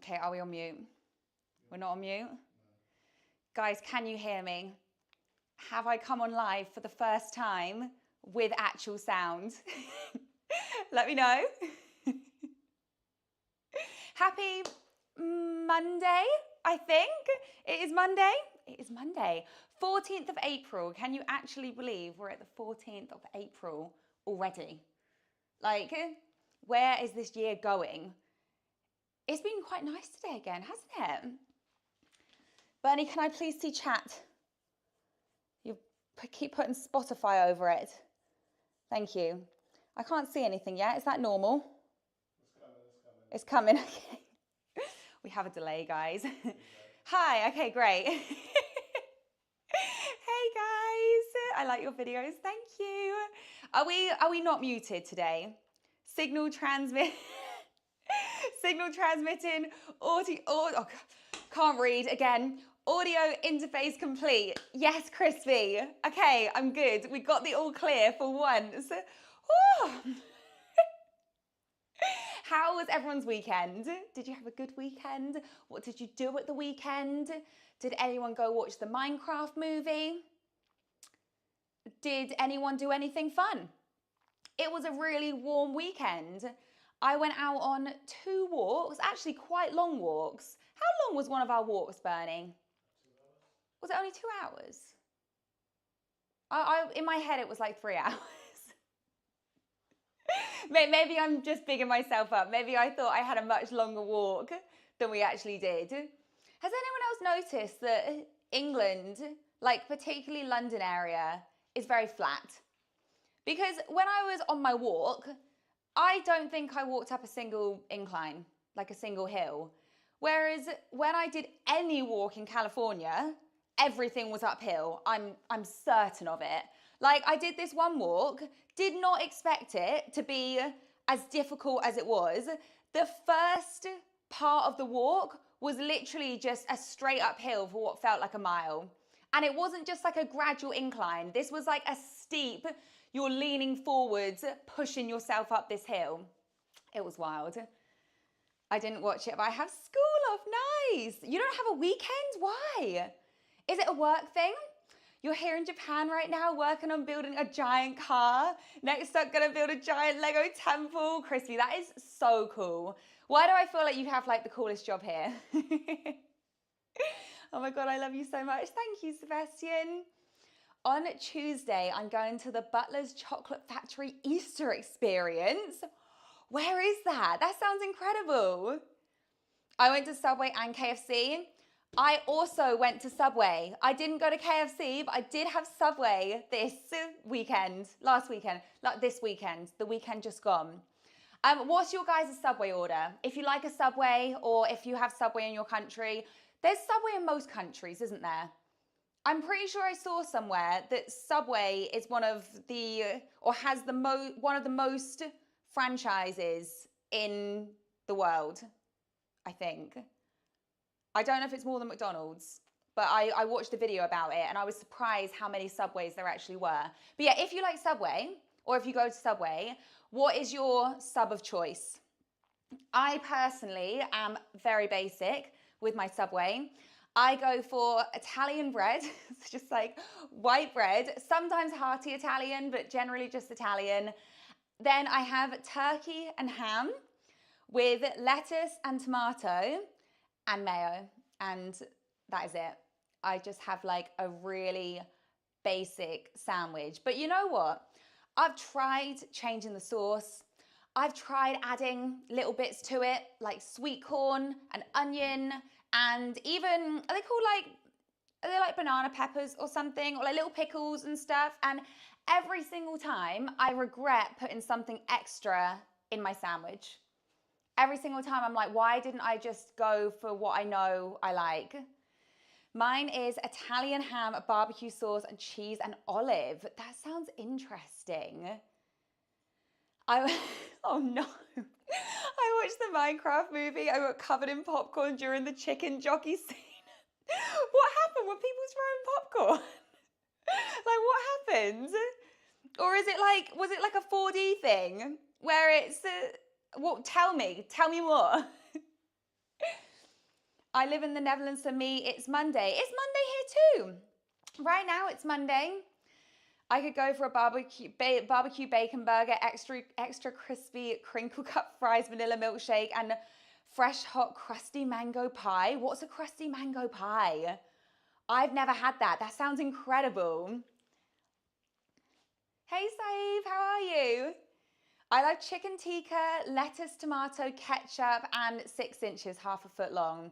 Okay, are we on mute? We're not on mute? Guys, can you hear me? Have I come on live for the first time with actual sound? Let me know. Happy Monday, I think. It is Monday. It is Monday. 14th of April. Can you actually believe we're at the 14th of April already? Like, where is this year going? It's been quite nice today again, hasn't it? Bernie, can I please see chat? You keep putting Spotify over it. Thank you. I can't see anything yet. Is that normal? It's coming. It's coming. Okay. We have a delay, guys. Hi. Okay, great. Hey, guys. I like your videos. Thank you. Are we not muted today? Signal transmitting. Audio. Oh, can't read again. Audio interface complete. Yes, Crispy. Okay, I'm good. We got the all clear for once. How was everyone's weekend? Did you have a good weekend? What did you do at the weekend? Did anyone go watch the Minecraft movie? Did anyone do anything fun? It was a really warm weekend. I went out on 2 walks, actually quite long walks. How long was one of our walks, Bernie? 2 hours. Was it only 2 hours? In my head, it was like 3 hours. Maybe I'm just bigging myself up. Maybe I thought I had a much longer walk than we actually did. Has anyone else noticed that England, like particularly London area, is very flat? Because when I was on my walk, I don't think I walked up a single incline, like a single hill. Whereas when I did any walk in California, everything was uphill. I'm certain of it. Like I did this one walk, did not expect it to be as difficult as it was. The first part of the walk was literally just a straight uphill for what felt like a mile. And it wasn't just like a gradual incline. This was like a steep, you're leaning forwards, pushing yourself up this hill. It was wild. I didn't watch it, but I have school off. Nice. You don't have a weekend? Why? Is it a work thing? You're here in Japan right now working on building a giant car. Next up, gonna build a giant Lego temple. Crispy, that is so cool. Why do I feel like you have like the coolest job here? Oh my God, I love you so much. Thank you, Sebastian. On Tuesday, I'm going to the Butler's Chocolate Factory Easter experience. Where is that? That sounds incredible. I went to Subway and KFC. I also went to Subway. I didn't go to KFC, but I did have Subway this weekend, this weekend, the weekend just gone. What's your guys' Subway order? If you like a Subway or if you have Subway in your country, there's Subway in most countries, isn't there? I'm pretty sure I saw somewhere that Subway is one of the, or has one of the most franchises in the world, I think. I don't know if it's more than McDonald's, but I watched a video about it and I was surprised how many Subways there actually were. But yeah, if you like Subway, or if you go to Subway, what is your sub of choice? I personally am very basic with my Subway. I go for Italian bread, it's just like white bread, sometimes hearty Italian, but generally just Italian. Then I have turkey and ham with lettuce and tomato and mayo, and that is it. I just have like a really basic sandwich. But you know what? I've tried changing the sauce. I've tried adding little bits to it, like sweet corn and onion, and even, are they like banana peppers or something, or like little pickles and stuff? And every single time I regret putting something extra in my sandwich. Every single time I'm like, why didn't I just go for what I know I like? Mine is Italian ham, barbecue sauce, and cheese and olive. That sounds interesting. Oh no. I watched the Minecraft movie. I got covered in popcorn during the chicken jockey scene. What happened? Were people throwing popcorn? Like what happened? Or was it like a 4D thing where it's, well, tell me more. I live in the Netherlands. For me, it's Monday. It's Monday here too. Right now, it's Monday. I could go for a barbecue bacon burger, extra crispy crinkle cut fries, vanilla milkshake, and fresh hot crusty mango pie. What's a crusty mango pie? I've never had that. That sounds incredible. Hey Saif, how are you? I love chicken tikka, lettuce, tomato, ketchup, and 6 inches, half a foot long.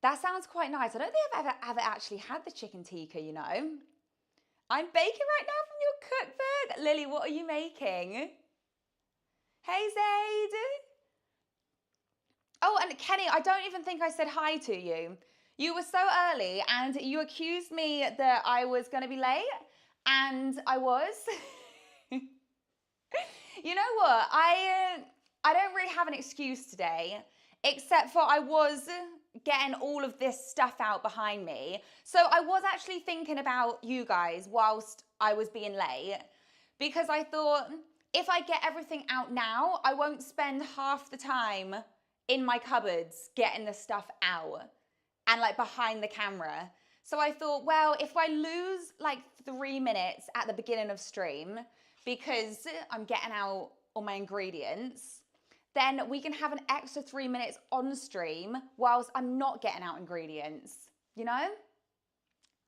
That sounds quite nice. I don't think I've ever actually had the chicken tikka, you know. I'm baking right now from your cookbook. Lily, what are you making? Hey Zaid. Oh, and Kenny, I don't even think I said hi to you. You were so early and you accused me that I was going to be late, and I was. You know what? I don't really have an excuse today, except for I was getting all of this stuff out behind me. So I was actually thinking about you guys whilst I was being late, because I thought if I get everything out now, I won't spend half the time in my cupboards getting the stuff out and like behind the camera. So I thought, well, if I lose like 3 minutes at the beginning of stream because I'm getting out all my ingredients, then we can have an extra 3 minutes on stream whilst I'm not getting out ingredients, you know?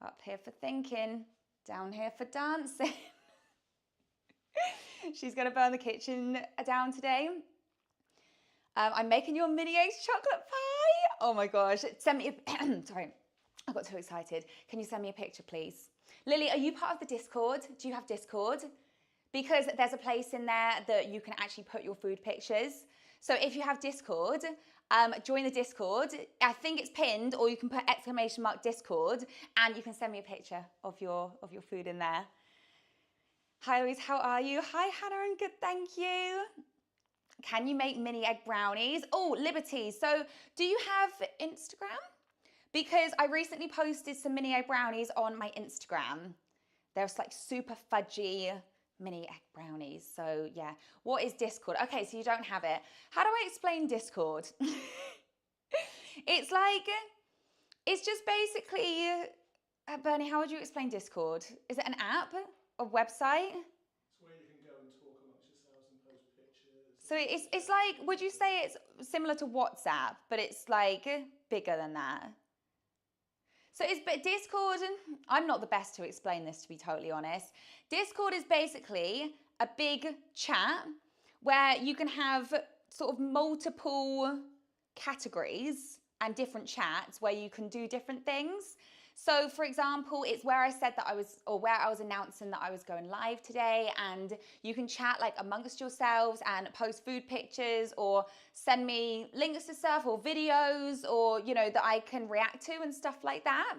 Up here for thinking, down here for dancing. She's gonna burn the kitchen down today. I'm making you a mini ace chocolate pie. Oh my gosh, send me a, sorry, I got too excited. Can you send me a picture, please? Lily, are you part of the Discord? Do you have Discord? Because there's a place in there that you can actually put your food pictures. So if you have Discord, join the Discord. I think it's pinned, or you can put !Discord, and you can send me a picture of your food in there. Hi Louise, how are you? Hi Hannah, I'm good, thank you. Can you make mini egg brownies? Oh, Liberty, so do you have Instagram? Because I recently posted some mini egg brownies on my Instagram. They're like super fudgy mini egg brownies. So yeah, what is Discord? Okay, so you don't have it. How do I explain Discord? It's like, it's just basically, Bernie, how would you explain Discord? Is it an app? A website? It's where you can go and talk amongst yourselves and post pictures. So it's like, would you say it's similar to WhatsApp, but it's like bigger than that? So but Discord, I'm not the best to explain this, to be totally honest. Discord is basically a big chat where you can have sort of multiple categories and different chats where you can do different things. So for example, it's where I said that where I was announcing that I was going live today, and you can chat like amongst yourselves and post food pictures or send me links to stuff or videos, or, you know, that I can react to and stuff like that.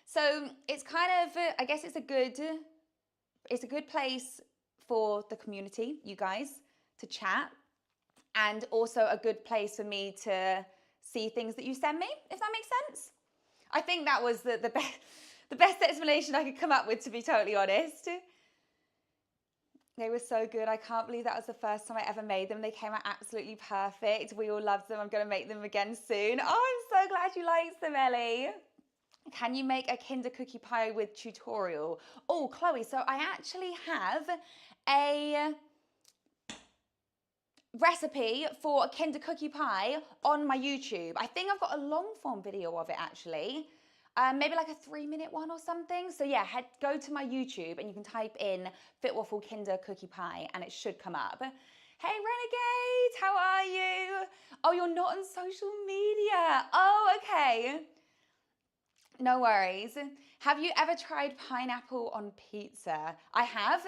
So it's kind of, I guess it's a good place for the community, you guys, to chat, and also a good place for me to see things that you send me, if that makes sense. I think that was the best explanation I could come up with, to be totally honest. They were so good. I can't believe that was the first time I ever made them. They came out absolutely perfect. We all loved them. I'm going to make them again soon. Oh, I'm so glad you liked them, Ellie. Can you make a Kinder cookie pie with tutorial? Oh, Chloe, so I actually have a recipe for a Kinder cookie pie on my YouTube. I think I've got a long form video of it actually, maybe like a 3-minute one or something. So yeah, go to my YouTube and you can type in Fitwaffle Kinder cookie pie and it should come up. Hey Renegade, how are you? Oh, you're not on social media. Oh, okay. No worries. Have you ever tried pineapple on pizza? I have.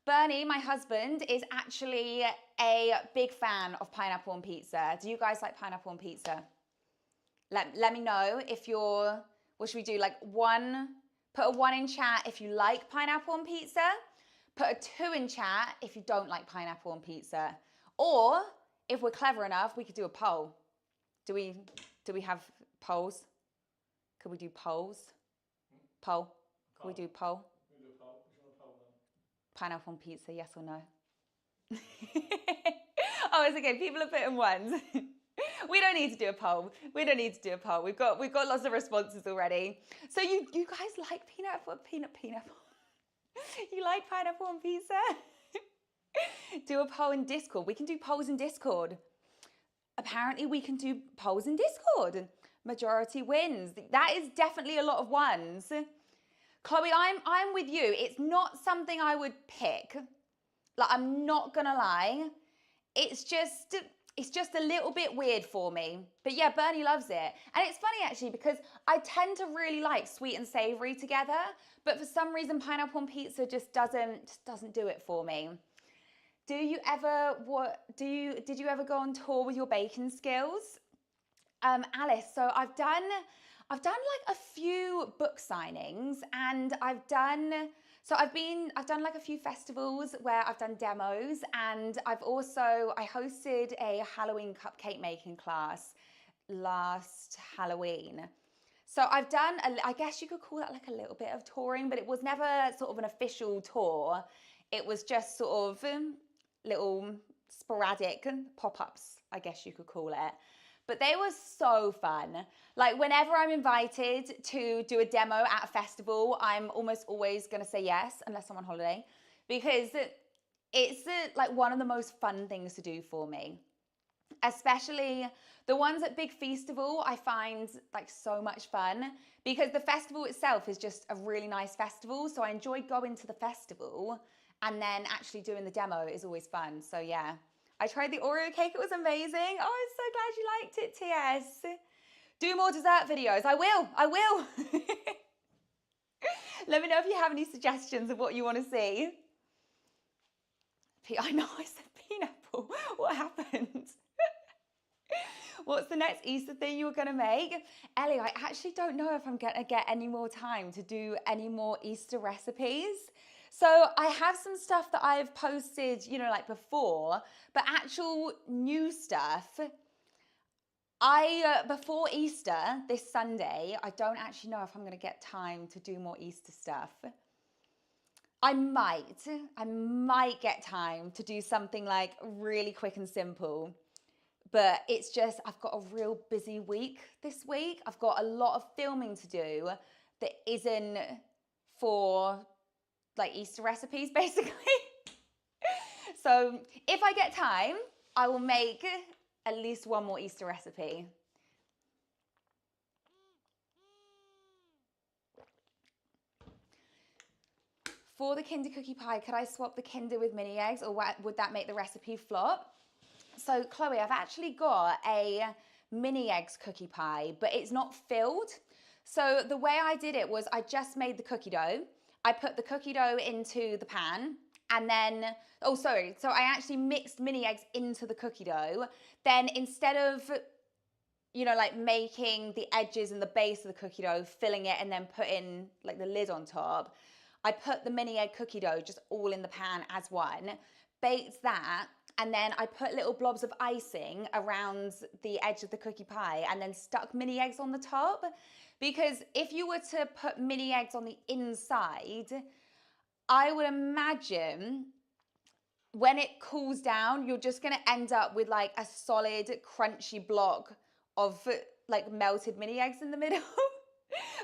Bernie, my husband, is actually a big fan of pineapple on pizza. Do you guys like pineapple on pizza? Let me know if you're, what should we do? Like put a 1 in chat if you like pineapple on pizza. Put a 2 in chat if you don't like pineapple on pizza. Or if we're clever enough, we could do a poll. Do we have polls? Could we do polls? Poll. Could we do poll? We can do a poll. Which one a poll then? Pineapple on pizza, yes or no? Oh, it's okay. People are putting ones. We don't need to do a poll. We don't need to do a poll. We've got lots of responses already. So you guys like pineapple? You like pineapple on pizza? Do a poll in Discord. We can do polls in Discord. Apparently we can do polls in Discord. Majority wins. That is definitely a lot of ones. Chloe, I'm with you. It's not something I would pick. Like, I'm not gonna lie. It's just a little bit weird for me. But yeah, Bernie loves it. And it's funny actually because I tend to really like sweet and savory together, but for some reason pineapple on pizza just doesn't do it for me. Did you ever go on tour with your baking skills? Alice, so I've done like a few book signings, and I've done like a few festivals where I've done demos, and I hosted a Halloween cupcake making class last Halloween. So I've done, I guess you could call that like a little bit of touring, but it was never sort of an official tour. It was just sort of little sporadic pop-ups, I guess you could call it. But they were so fun. Like, whenever I'm invited to do a demo at a festival, I'm almost always gonna say yes, unless I'm on holiday, because it's like one of the most fun things to do for me. Especially the ones at Big Feastival, I find like so much fun because the festival itself is just a really nice festival. So I enjoy going to the festival, and then actually doing the demo is always fun. So yeah. I tried the Oreo cake, it was amazing. Oh, I'm so glad you liked it, TS. Do more dessert videos. I will. Let me know if you have any suggestions of what you want to see. I know I said pineapple. What happened? What's the next Easter thing you were going to make? Ellie, I actually don't know if I'm going to get any more time to do any more Easter recipes. So I have some stuff that I've posted, like before, but actual new stuff, before Easter, this Sunday, I don't actually know if I'm going to get time to do more Easter stuff. I might get time to do something like really quick and simple, but it's just, I've got a real busy week this week. I've got a lot of filming to do that isn't for like Easter recipes, basically. So if I get time, I will make at least one more Easter recipe. For the Kinder cookie pie, could I swap the Kinder with mini eggs, or would that make the recipe flop? So Chloe, I've actually got a mini eggs cookie pie, but it's not filled. So the way I did it was I just made the cookie dough. I put the cookie dough into the pan, and then, so I actually mixed mini eggs into the cookie dough. Then instead of, like making the edges and the base of the cookie dough, filling it and then putting like the lid on top, I put the mini egg cookie dough just all in the pan as one, baked that, and then I put little blobs of icing around the edge of the cookie pie and then stuck mini eggs on the top. Because if you were to put mini eggs on the inside, I would imagine when it cools down, you're just gonna end up with like a solid, crunchy block of like melted mini eggs in the middle.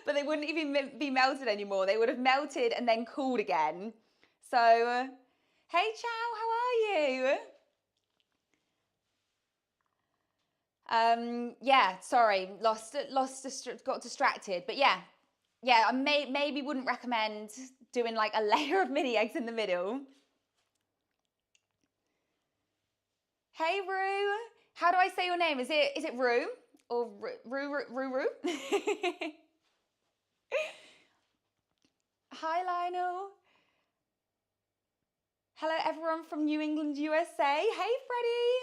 But they wouldn't even be melted anymore. They would have melted and then cooled again. So, hey Chow, how are you? Yeah, sorry, got distracted. But yeah, I maybe wouldn't recommend doing like a layer of mini eggs in the middle. Hey Rue, how do I say your name? Is it Rue or Rue? Hi Lionel. Hello everyone from New England, USA. Hey Freddie.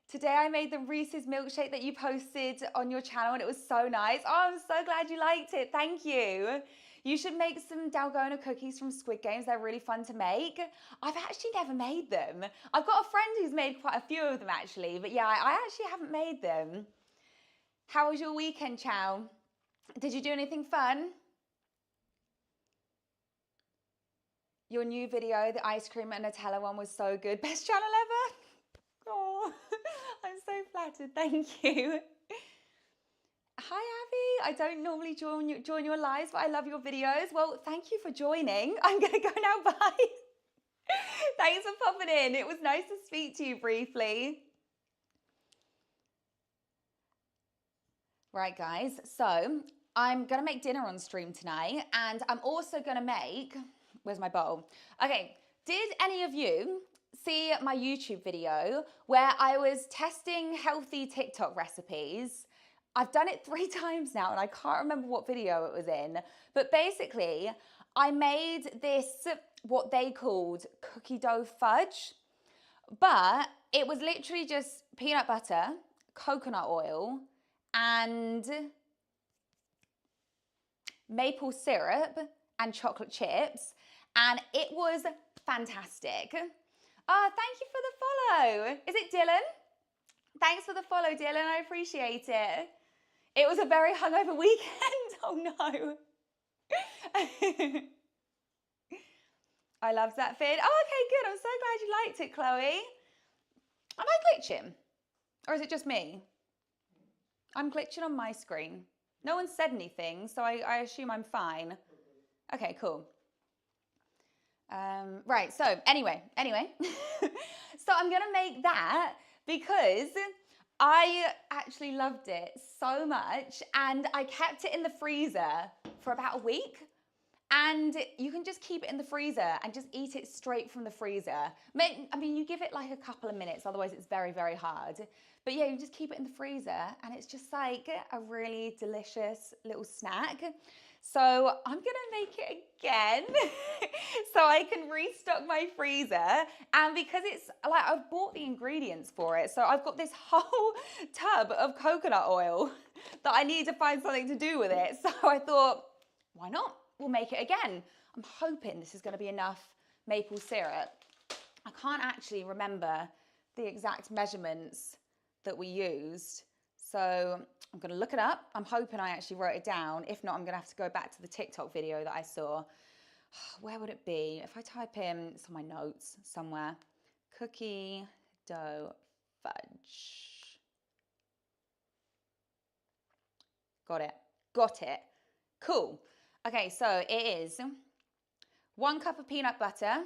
Today I made the Reese's milkshake that you posted on your channel and it was so nice. Oh, I'm so glad you liked it. Thank you. You should make some Dalgona cookies from Squid Games. They're really fun to make. I've actually never made them. I've got a friend who's made quite a few of them actually, but yeah, I actually haven't made them. How was your weekend, Chow? Did you do anything fun? Your new video, the ice cream and Nutella one, was so good. Best channel ever. Oh, I'm so flattered. flattered, thank you. Hi Abby, I don't normally join your lives, but I love your videos. Well, thank you for joining. I'm gonna go now, bye. Thanks for popping in. It was nice to speak to you briefly. Right guys, so I'm gonna make dinner on stream tonight, and I'm also gonna make, where's my bowl? Okay, did any of you see my YouTube video where I was testing healthy TikTok recipes? I've done it 3 times now and I can't remember what video it was in, but basically I made this, what they called cookie dough fudge, but it was literally just peanut butter, coconut oil, and maple syrup and chocolate chips, and it was fantastic. Oh, thank you for the follow. Is it Dylan? Thanks for the follow, Dylan. I appreciate it. It was a very hungover weekend. Oh no. I loved that vid. Oh, okay, good. I'm so glad you liked it, Chloe. Am I glitching? Or is it just me? I'm glitching on my screen. No one said anything, so I assume I'm fine. Okay, cool. Right, so anyway. So I'm gonna make that because I actually loved it so much, and I kept it in the freezer for about a week. And you can just keep it in the freezer and just eat it straight from the freezer. I mean, you give it like a couple of minutes, otherwise it's very, very hard. But yeah, you just keep it in the freezer and it's just like a really delicious little snack. So I'm gonna make it again so I can restock my freezer. And because it's like, I've bought the ingredients for it. So I've got this whole tub of coconut oil that I need to find something to do with it. So I thought, why not? We'll make it again. I'm hoping this is going to be enough maple syrup. I can't actually remember the exact measurements that we used, so I'm going to look it up. I'm hoping I actually wrote it down. If not, I'm going to have to go back to the TikTok video that I saw. Where would it be? If I type in, it's on my notes somewhere, cookie dough fudge. Got it. Cool. Okay, so it is 1 cup of peanut butter,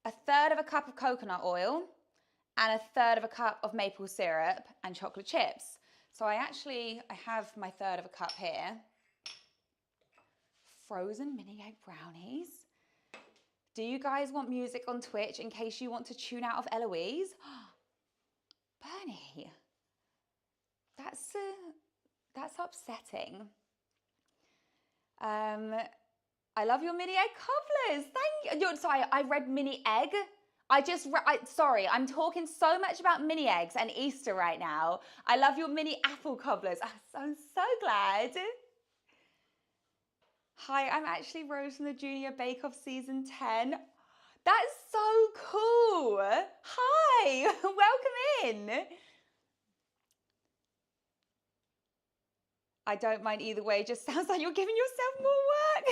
1/3 of a cup of coconut oil, and 1/3 of a cup of maple syrup and chocolate chips. So I have my 1/3 of a cup here. Frozen mini egg brownies. Do you guys want music on Twitch in case you want to tune out of Eloise? Bernie, that's upsetting. I love your mini egg cobblers. Thank you. Sorry, I read mini egg. Sorry, I'm talking so much about mini eggs and Easter right now. I love your mini apple cobblers. I'm so glad. Hi, I'm actually Rose from the Junior Bake Off Season 10. That's so cool. Hi, welcome in. I don't mind either way. It just sounds like you're giving yourself more work.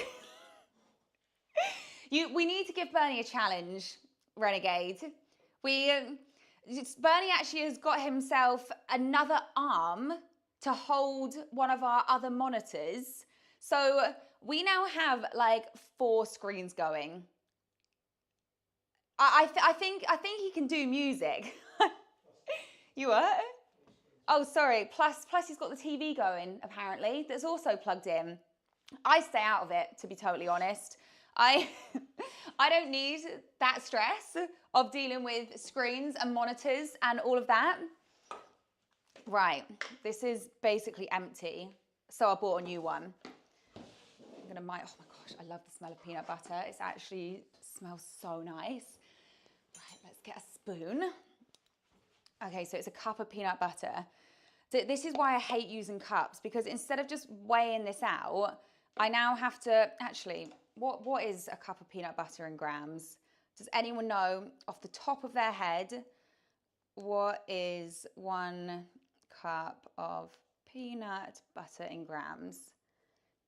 We need to give Bernie a challenge, Renegade. Bernie actually has got himself another arm to hold one of our other monitors. So we now have like 4 screens going. I think he can do music. You what? Oh, sorry. Plus he's got the TV going, apparently, that's also plugged in. I stay out of it, to be totally honest. I don't need that stress of dealing with screens and monitors and all of that. Right, this is basically empty, so I bought a new one. Oh my gosh, I love the smell of peanut butter. It actually smells so nice. Right, let's get a spoon. Okay, so it's a cup of peanut butter. So this is why I hate using cups, because instead of just weighing this out, I now have to, actually, what is a cup of peanut butter in grams? Does anyone know off the top of their head what is 1 cup of peanut butter in grams?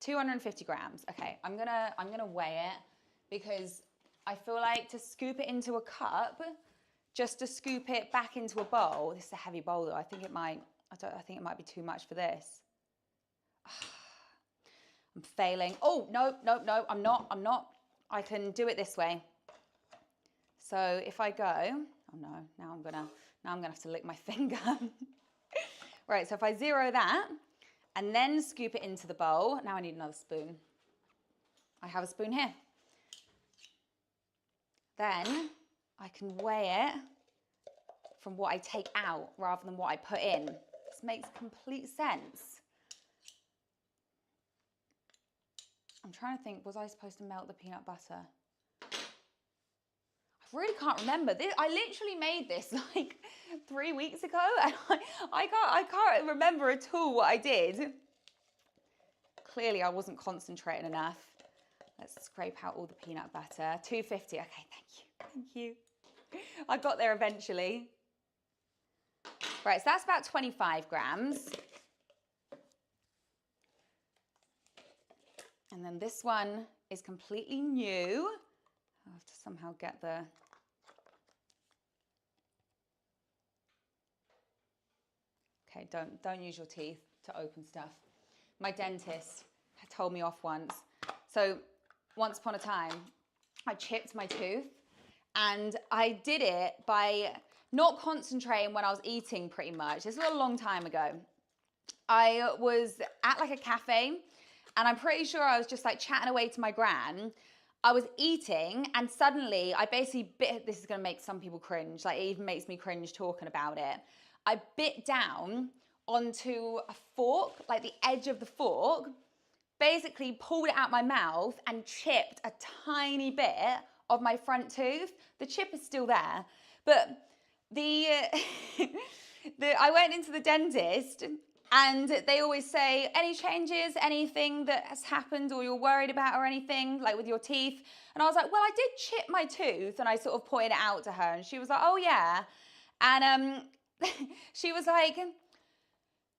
250 grams. Okay, I'm gonna weigh it because I feel like to scoop it into a cup just to scoop it back into a bowl. This is a heavy bowl though. I think it might be too much for this. I'm failing. Oh, no, I'm not. I can do it this way. So if I go, oh no, now I'm gonna have to lick my finger. Right, so if I zero that and then scoop it into the bowl, now I need another spoon. I have a spoon here. Then I can weigh it from what I take out rather than what I put in. This makes complete sense. I'm trying to think, was I supposed to melt the peanut butter? I really can't remember. I literally made this like 3 weeks ago and I can't remember at all what I did. Clearly I wasn't concentrating enough. Let's scrape out all the peanut butter. 250, okay, thank you. I got there eventually. Right, so that's about 25 grams. And then this one is completely new. I have to somehow get the... Okay, don't use your teeth to open stuff. My dentist had told me off once. So once upon a time, I chipped my tooth and I did it by not concentrating when I was eating pretty much. This was a long time ago. I was at like a cafe and I'm pretty sure I was just like chatting away to my gran. I was eating and suddenly I basically bit, this is gonna make some people cringe, like it even makes me cringe talking about it. I bit down onto a fork, like the edge of the fork, basically pulled it out my mouth and chipped a tiny bit of my front tooth. The chip is still there, but I went into the dentist and they always say, any changes, anything that has happened or you're worried about or anything, like with your teeth? And I was like, well, I did chip my tooth. And I sort of pointed it out to her and she was like, oh yeah. And she was like,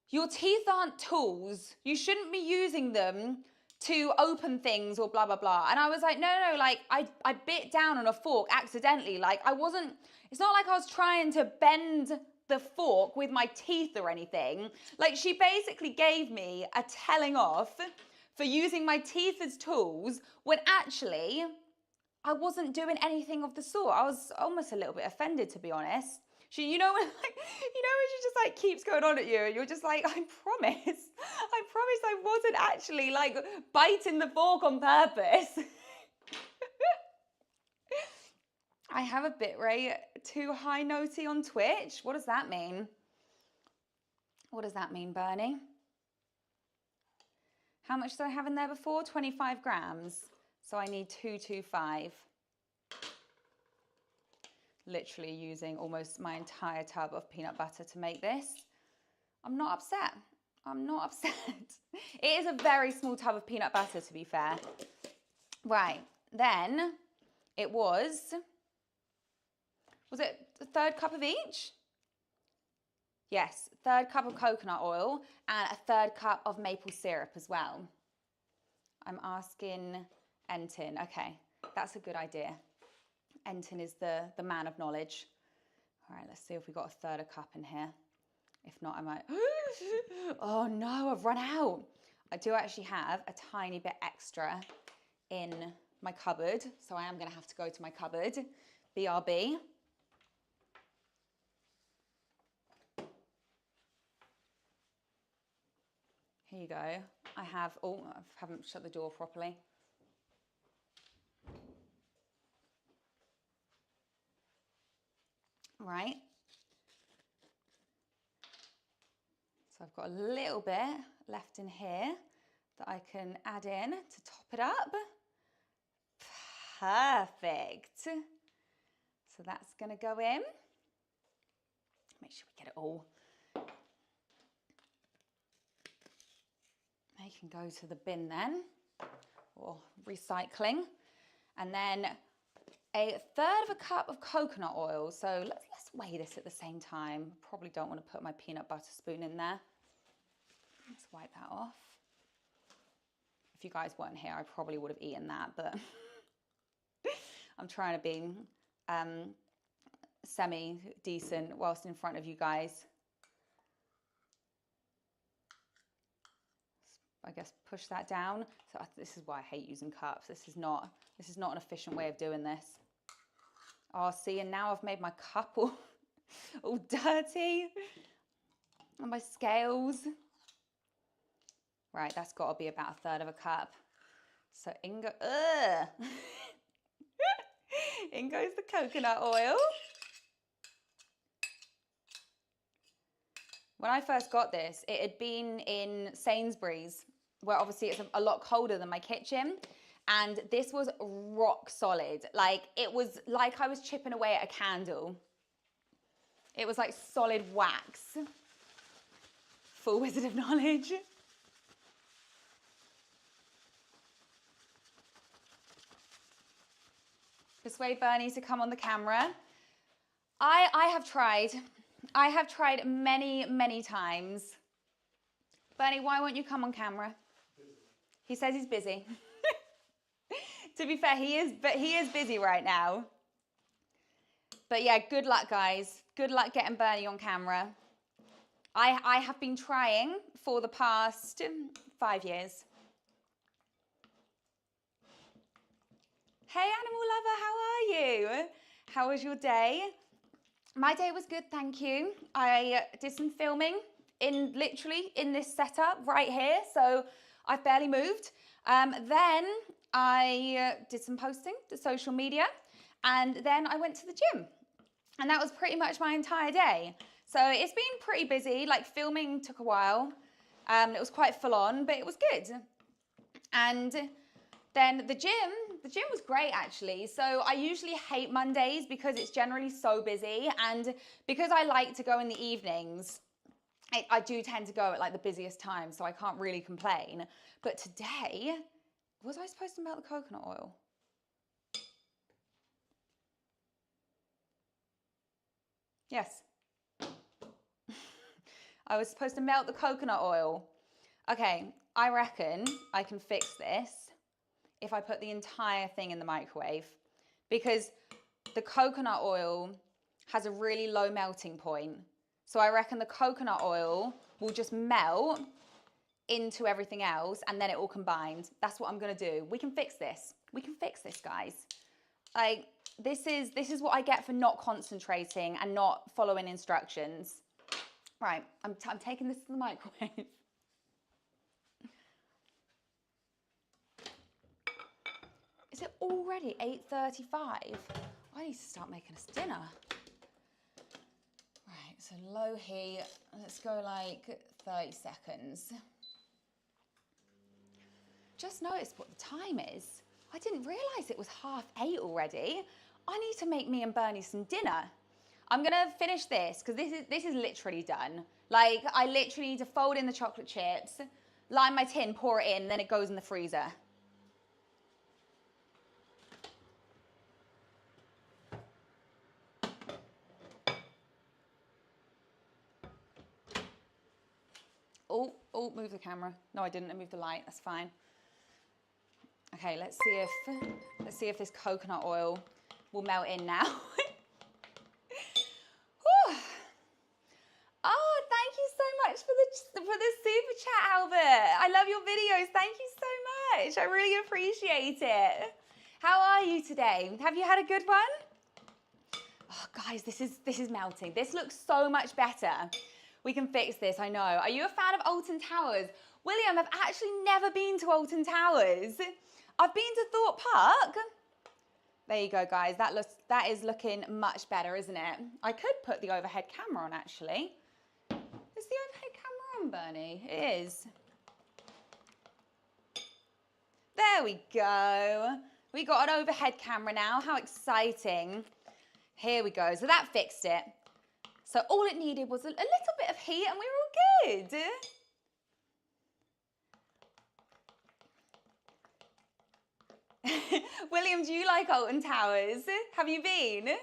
your teeth aren't tools. You shouldn't be using them to open things or blah, blah, blah. And I was like, no, like I bit down on a fork accidentally. Like I wasn't, it's not like I was trying to bend the fork with my teeth or anything. Like she basically gave me a telling off for using my teeth as tools when actually I wasn't doing anything of the sort. I was almost a little bit offended, to be honest. She, when she just like keeps going on at you and you're just like, I promise I wasn't actually like biting the fork on purpose. I have a bit rate too high notey on Twitch. What does that mean? What does that mean, Bernie? How much did I have in there before? 25 grams. So I need 225. Literally using almost my entire tub of peanut butter to make this. I'm not upset. I'm not upset. It is a very small tub of peanut butter, to be fair. Right, then it was it a third cup of each? Yes, third cup of coconut oil and a third cup of maple syrup as well. I'm asking Entin. Okay, that's a good idea. Entin is the man of knowledge. All right, let's see if we got a third of cup in here. If not, I might... Oh no, I've run out. I do actually have a tiny bit extra in my cupboard, so I am going to have to go to my cupboard. BRB. Here you go. I have... Oh, I haven't shut the door properly. Right. So I've got a little bit left in here that I can add in to top it up. Perfect. So that's going to go in. Make sure we get it all. They can go to the bin then, or recycling. And then a third of a cup of coconut oil. So let's weigh this at the same time. Probably don't want to put my peanut butter spoon in there. Let's wipe that off. If you guys weren't here, I probably would have eaten that, but I'm trying to be semi-decent whilst in front of you guys. I guess push that down. So this is why I hate using cups. This is not an efficient way of doing this. Oh, see, and now I've made my cup all dirty. And my scales. Right, that's got to be about a third of a cup. So in goes the coconut oil. When I first got this, it had been in Sainsbury's, where obviously it's a lot colder than my kitchen. And this was rock solid. Like, it was like I was chipping away at a candle. It was like solid wax. Full Wizard of Knowledge. Persuade Bernie to come on the camera. I have tried many, many times. Bernie, why won't you come on camera? Busy. He says he's busy. To be fair, he is busy right now. But yeah, good luck, guys. Good luck getting Bernie on camera. I have been trying for the past 5 years. Hey, animal lover, how are you? How was your day? My day was good, thank you. I did some filming literally in this setup right here, so I've barely moved. Then I did some posting to social media, and then I went to the gym. And that was pretty much my entire day. So it's been pretty busy, like filming took a while. It was quite full on, but it was good. And then the gym was great actually. So I usually hate Mondays because it's generally so busy. And because I like to go in the evenings, I do tend to go at like the busiest time, so I can't really complain. But today, was I supposed to melt the coconut oil? Yes. I was supposed to melt the coconut oil. Okay, I reckon I can fix this if I put the entire thing in the microwave, because the coconut oil has a really low melting point. So I reckon the coconut oil will just melt into everything else and then it all combined. That's what I'm gonna do. We can fix this. We can fix this, guys. Like, this is what I get for not concentrating and not following instructions. Right, I'm taking this to the microwave. Is it already 8:35? I need to start making us dinner. Right, so low heat. Let's go like 30 seconds. Just noticed what the time is. I didn't realise it was 8:30 already. I need to make me and Bernie some dinner. I'm gonna finish this because this is literally done. Like, I literally need to fold in the chocolate chips, line my tin, pour it in, then it goes in the freezer. Oh, move the camera. No, I didn't. I moved the light. That's fine. Okay, let's see if this coconut oil will melt in now. Oh, thank you so much for the super chat, Albert. I love your videos. Thank you so much. I really appreciate it. How are you today? Have you had a good one? Oh, guys, this is melting. This looks so much better. We can fix this, I know. Are you a fan of Alton Towers? William, I've actually never been to Alton Towers. I've been to Thorpe Park. There you go, guys. That is looking much better, isn't it? I could put the overhead camera on, actually. Is the overhead camera on, Bernie? It is. There we go. We got an overhead camera now. How exciting. Here we go. So that fixed it. So all it needed was a little bit of heat and we were all good. William, do you like Alton Towers? Have you been?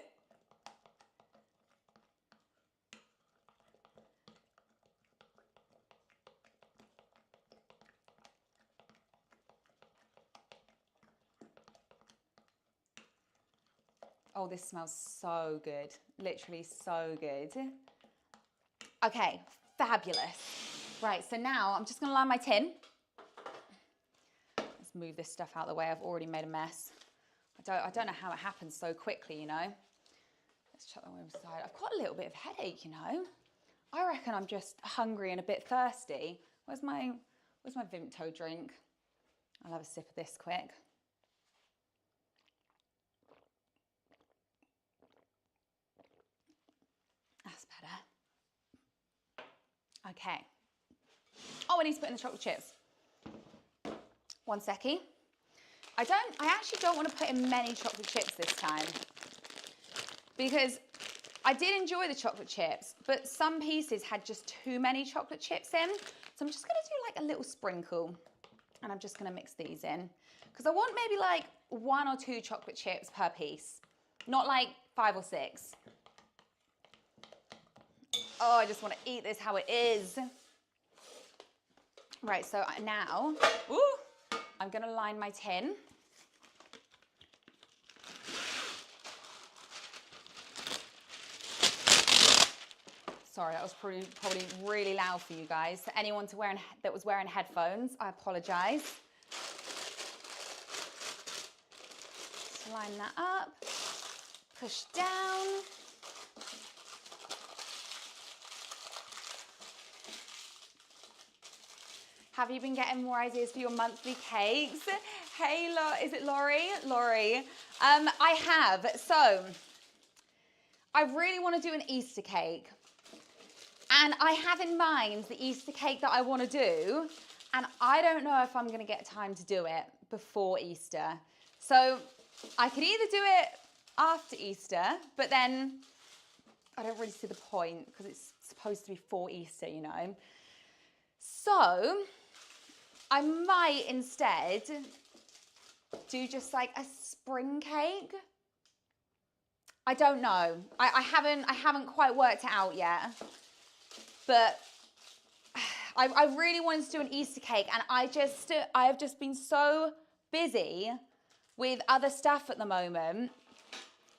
Oh, this smells so good. Literally so good. Okay, fabulous. Right, so now I'm just gonna line my tin. Let's move this stuff out of the way. I've already made a mess. I don't know how it happens so quickly, you know. Let's chuck that one aside. I've got a little bit of headache, you know. I reckon I'm just hungry and a bit thirsty. Where's my Vimto drink? I'll have a sip of this quick. That's better. Okay. Oh, I need to put in the chocolate chips. One seckie. I actually don't want to put in many chocolate chips this time because I did enjoy the chocolate chips, but some pieces had just too many chocolate chips in. So I'm just going to do like a little sprinkle, and I'm just going to mix these in because I want maybe like 1 or 2 chocolate chips per piece, not like 5 or 6. Oh, I just want to eat this how it is. Right, so now, I'm going to line my tin. Sorry, that was probably really loud for you guys. So anyone that was wearing headphones, I apologise. Just line that up, push down. Have you been getting more ideas for your monthly cakes? Hey, is it Laurie? Laurie. I have. So, I really want to do an Easter cake. And I have in mind the Easter cake that I want to do. And I don't know if I'm going to get time to do it before Easter. So, I could either do it after Easter, but then I don't really see the point because it's supposed to be for Easter, you know. So, I might instead do just like a spring cake. I don't know. I haven't quite worked it out yet. But I really wanted to do an Easter cake, and I have just been so busy with other stuff at the moment.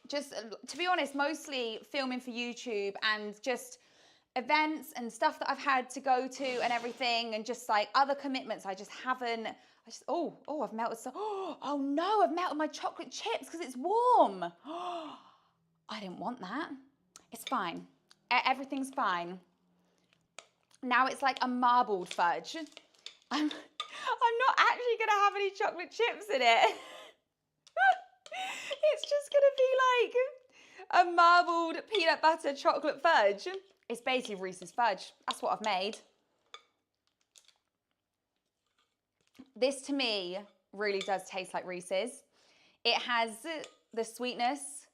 Just to be honest, mostly filming for YouTube and just events and stuff that I've had to go to and everything, and just like other commitments. I've melted so. Oh no, I've melted my chocolate chips because it's warm. I didn't want that. It's fine. Everything's fine. Now it's like a marbled fudge. I'm not actually gonna have any chocolate chips in it. It's just gonna be like a marbled peanut butter chocolate fudge. It's basically Reese's fudge. That's what I've made. This to me really does taste like Reese's. It has the sweetness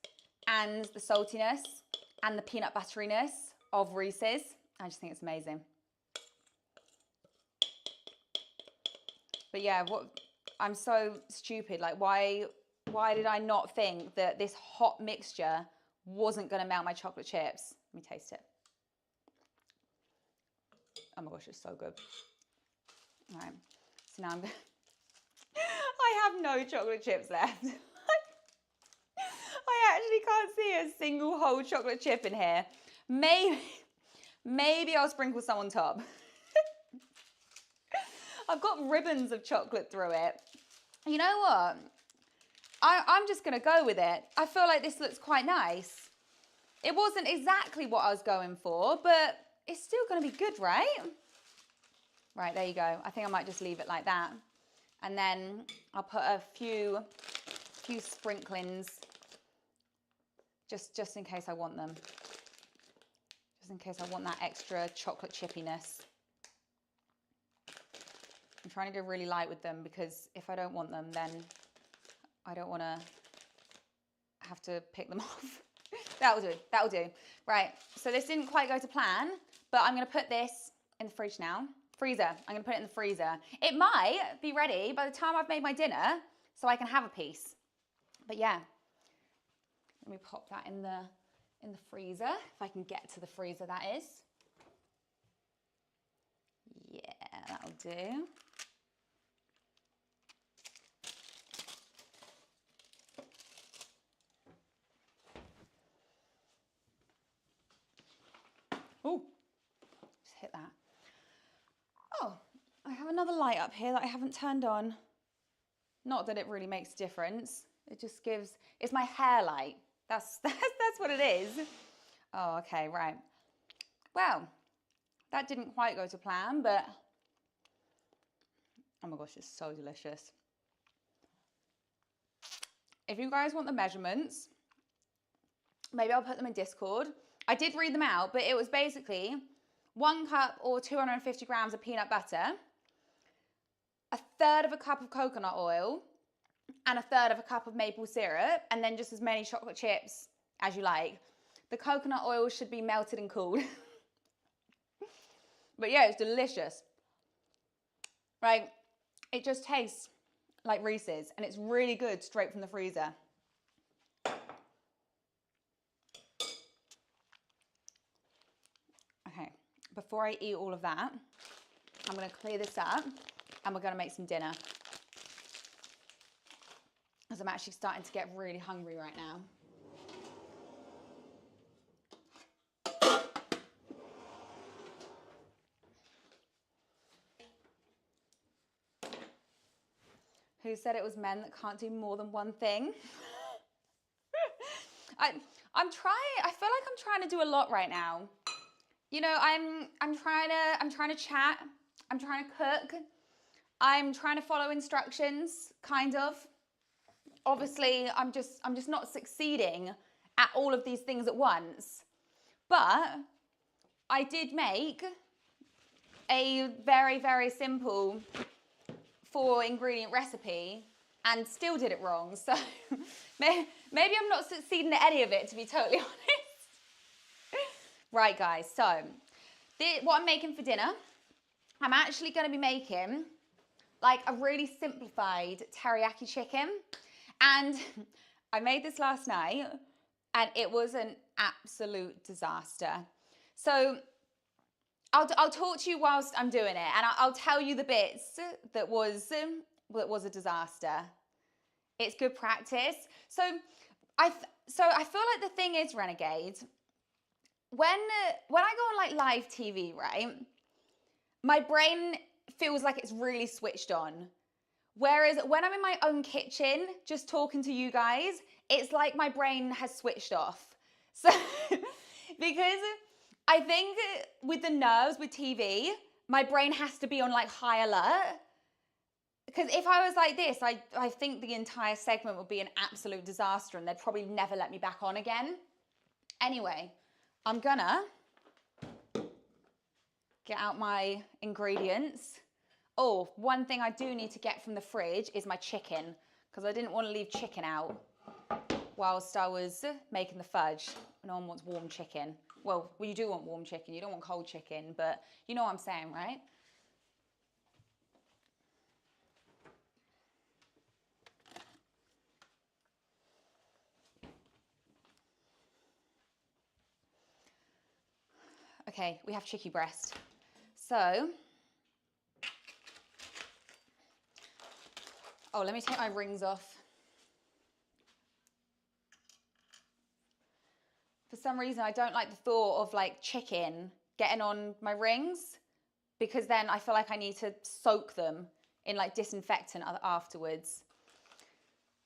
and the saltiness and the peanut butteriness of Reese's. I just think it's amazing. But yeah, I'm so stupid. Like, why did I not think that this hot mixture wasn't going to melt my chocolate chips? Let me taste it. Oh my gosh, it's so good. All right, so now I have no chocolate chips left. I actually can't see a single whole chocolate chip in here. Maybe I'll sprinkle some on top. I've got ribbons of chocolate through it. You know what? I'm just going to go with it. I feel like this looks quite nice. It wasn't exactly what I was going for, but it's still going to be good, right? Right, there you go. I think I might just leave it like that. And then I'll put a few sprinklings just in case I want them. Just in case I want that extra chocolate chippiness. I'm trying to go really light with them because if I don't want them, then I don't want to have to pick them off. That'll do. Right, so this didn't quite go to plan, but I'm going to put this in the fridge now. Freezer. I'm going to put it in the freezer. It might be ready by the time I've made my dinner, so I can have a piece. But yeah, let me pop that in the freezer, if I can get to the freezer, that is. Yeah, that'll do. up here that I haven't turned on. Not that it really makes a difference. It just gives, it's my hair light. That's what it is. Oh, okay, right. Well, that didn't quite go to plan, but oh my gosh, it's so delicious. If you guys want the measurements, maybe I'll put them in Discord. I did read them out, but it was basically 1 cup or 250 grams of peanut butter, 1/3 of a cup of coconut oil, and 1/3 of a cup of maple syrup, and then just as many chocolate chips as you like. The coconut oil should be melted and cooled. But yeah, it's delicious. Right, it just tastes like Reese's, and it's really good straight from the freezer. Okay, before I eat all of that, I'm gonna clear this up and we're gonna make some dinner. Because I'm actually starting to get really hungry right now. Who said it was men that can't do more than one thing? I feel like I'm trying to do a lot right now. You know, I'm trying to chat, I'm trying to cook, I'm trying to follow instructions, kind of. Obviously, I'm just not succeeding at all of these things at once. But I did make a very, very simple 4-ingredient recipe and still did it wrong. So maybe I'm not succeeding at any of it, to be totally honest. Right, guys, so what I'm making for dinner, I'm actually going to be making like a really simplified teriyaki chicken. And I made this last night and it was an absolute disaster. So I'll talk to you whilst I'm doing it, and I'll tell you the bits that was a disaster. It's good practice. So I feel like the thing is, Renegade, when I go on like live TV, right, my brain feels like it's really switched on. Whereas when I'm in my own kitchen, just talking to you guys, it's like my brain has switched off. So, because I think with the nerves with TV, my brain has to be on like high alert. Because if I was like this, I think the entire segment would be an absolute disaster and they'd probably never let me back on again. Anyway, I'm gonna get out my ingredients. Oh, one thing I do need to get from the fridge is my chicken, because I didn't want to leave chicken out whilst I was making the fudge. No one wants warm chicken. Well, you do want warm chicken, you don't want cold chicken, but you know what I'm saying, right? Okay, we have chicken breast. So, oh, let me take my rings off. For some reason, I don't like the thought of like chicken getting on my rings, because then I feel like I need to soak them in like disinfectant afterwards.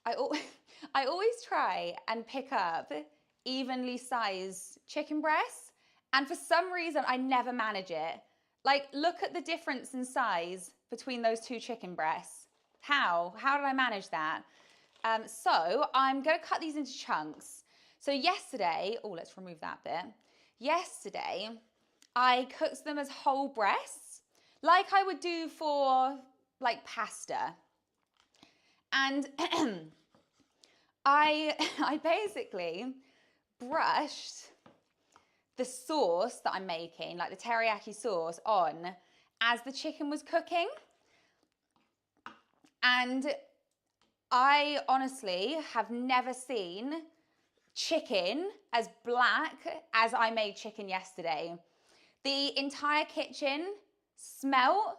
I always try and pick up evenly sized chicken breasts, and for some reason I never manage it. Like, look at the difference in size between those two chicken breasts. How did I manage that? So I'm going to cut these into chunks. So yesterday, oh, let's remove that bit. Yesterday, I cooked them as whole breasts, like I would do for like pasta. And I basically brushed the sauce that I'm making, like the teriyaki sauce, on as the chicken was cooking. And I honestly have never seen chicken as black as I made chicken yesterday. The entire kitchen smelled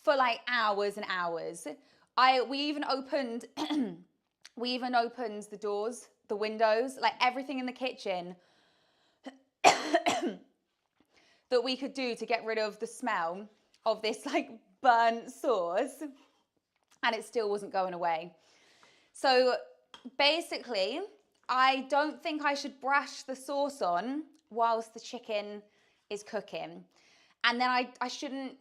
for like hours and hours. We even opened the doors, the windows, like everything in the kitchen that we could do to get rid of the smell of this like burnt sauce, and it still wasn't going away. So basically, I don't think I should brush the sauce on whilst the chicken is cooking. And then I shouldn't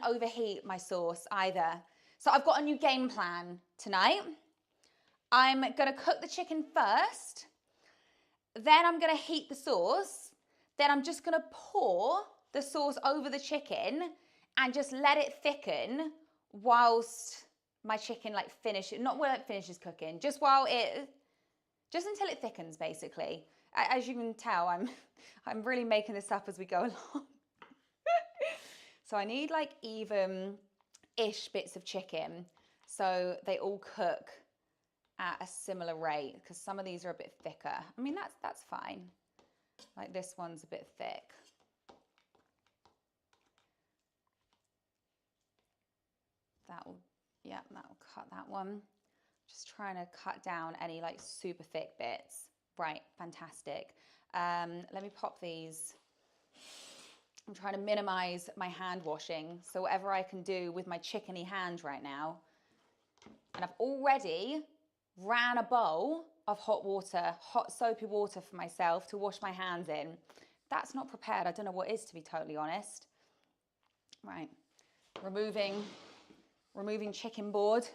overheat my sauce either. So I've got a new game plan tonight. I'm gonna cook the chicken first, then I'm gonna heat the sauce, then I'm just gonna pour the sauce over the chicken and just let it thicken whilst my chicken like finishes, not while it finishes cooking, just until it thickens basically. As you can tell, I'm really making this up as we go along. So I need like even-ish bits of chicken so they all cook at a similar rate, because some of these are a bit thicker. I mean, that's fine. Like this one's a bit thick. That'll cut that one. Just trying to cut down any like super thick bits. Right, fantastic. Let me pop these. I'm trying to minimize my hand washing, so whatever I can do with my chickeny hand right now. And I've already ran a bowl of hot water, hot soapy water for myself to wash my hands in. That's not prepared. I don't know what is, to be totally honest. Right, removing chicken board.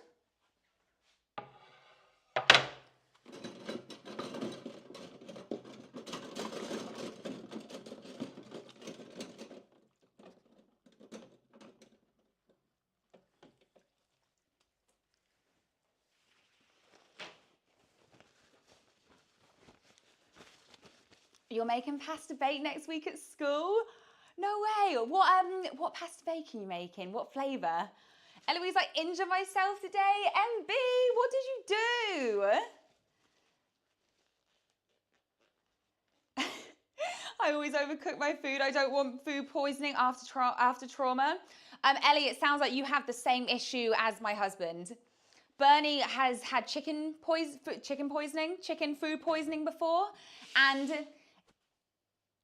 You're making pasta bake next week at school? No way. What pasta bake are you making? What flavour? Eloise, I injured myself today. MB, what did you do? I always overcook my food. I don't want food poisoning after trauma. Ellie, it sounds like you have the same issue as my husband. Bernie has had chicken food poisoning before, and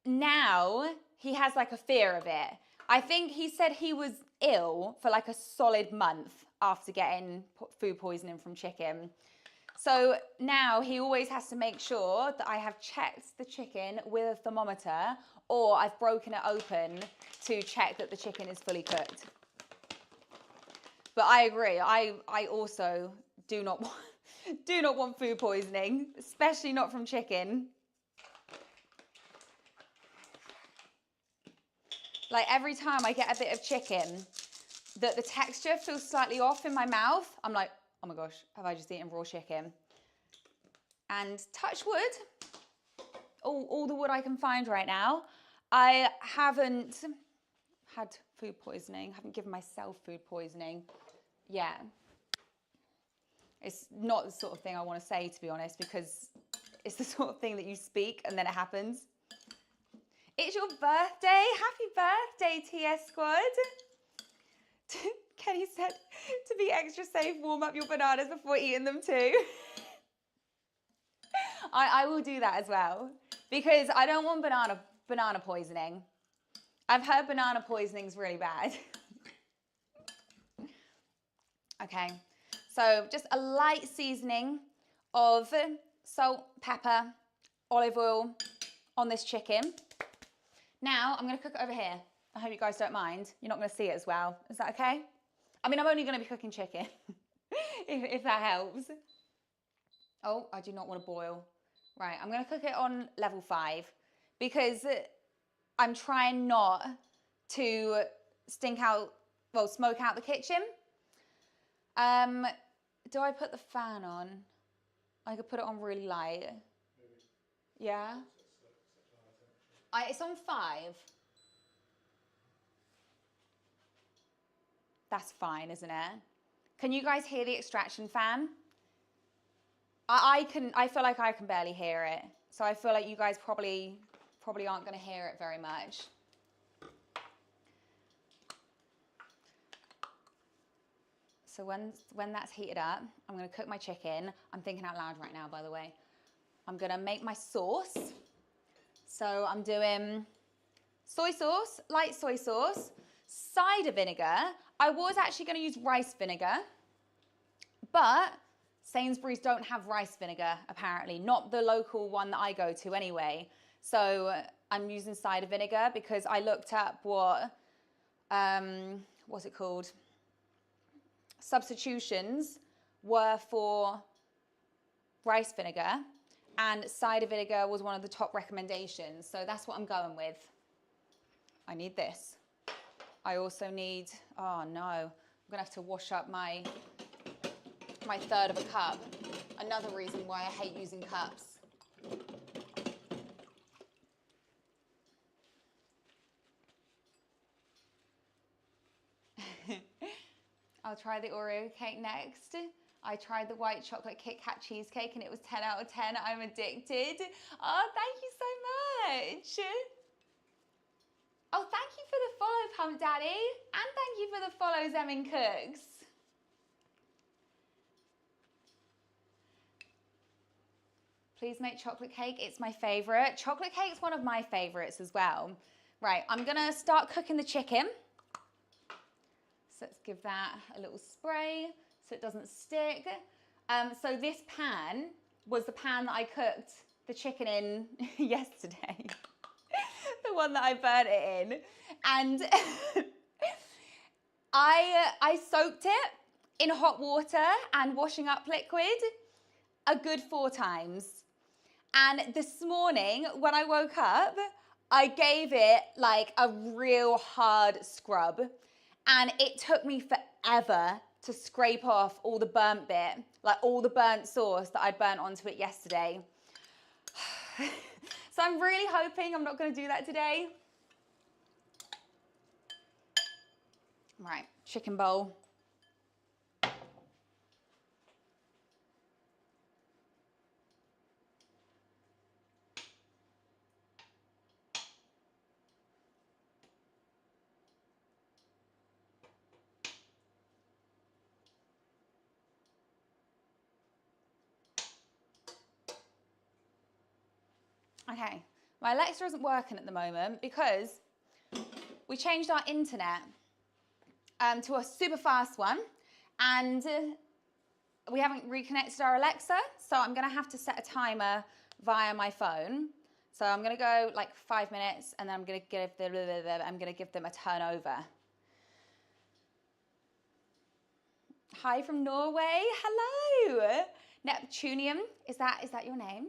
now he has like a fear of it. I think he said he was ill for like a solid month after getting food poisoning from chicken. So now he always has to make sure that I have checked the chicken with a thermometer, or I've broken it open to check that the chicken is fully cooked. But I agree, I also do not want food poisoning, especially not from chicken. Like every time I get a bit of chicken that the texture feels slightly off in my mouth, I'm like, oh my gosh, have I just eaten raw chicken? And touch wood, all the wood I can find right now, I haven't had food poisoning, haven't given myself food poisoning yet. It's not the sort of thing I want to say, to be honest, because it's the sort of thing that you speak and then it happens. It's your birthday. Happy birthday, TS Squad. Kenny said, to be extra safe, warm up your bananas before eating them too. I will do that as well, because I don't want banana poisoning. I've heard banana poisoning is really bad. Okay, so just a light seasoning of salt, pepper, olive oil on this chicken. Now I'm going to cook it over here. I hope you guys don't mind. You're not going to see it as well. Is that okay? I mean, I'm only going to be cooking chicken, if that helps. Oh, I do not want to boil. Right, I'm going to cook it on level 5 because I'm trying not to smoke out the kitchen. Do I put the fan on? I could put it on really light. Maybe. Yeah? Such a high temperature. It's on 5. That's fine, isn't it? Can you guys hear the extraction fan? I feel like I can barely hear it. So I feel like you guys probably aren't going to hear it very much. So when that's heated up, I'm going to cook my chicken. I'm thinking out loud right now, by the way. I'm going to make my sauce. So I'm doing soy sauce, light soy sauce, cider vinegar. I was actually going to use rice vinegar, but Sainsbury's don't have rice vinegar, apparently. Not the local one that I go to anyway. So I'm using cider vinegar because I looked up what, what's it called? Substitutions were for rice vinegar, and cider vinegar was one of the top recommendations. So that's what I'm going with. I need this. I also need, oh no, I'm gonna have to wash up my third of a cup. Another reason why I hate using cups. I'll try the Oreo cake next. I tried the white chocolate Kit Kat cheesecake and it was 10 out of 10. I'm addicted. Oh, thank you so much. Oh, thank you for the follow, Pump Daddy. And thank you for the follow, Zemin Cooks. Please make chocolate cake. It's my favorite. Chocolate cake's one of my favorites as well. Right, I'm gonna start cooking the chicken. So let's give that a little spray so it doesn't stick. So this pan was the pan that I cooked the chicken in yesterday. The one that I burnt it in. And I soaked it in hot water and washing up liquid a good 4 times. And this morning when I woke up, I gave it like a real hard scrub. And it took me forever to scrape off all the burnt bit, like all the burnt sauce that I burnt onto it yesterday. So I'm really hoping I'm not going to do that today. Right, chicken bowl. Okay, my Alexa isn't working at the moment because we changed our internet to a super fast one, and we haven't reconnected our Alexa, so I'm gonna have to set a timer via my phone. So I'm gonna go like 5 minutes, and then I'm gonna give them a turnover. Hi from Norway. Hello, Neptunium. Is that your name?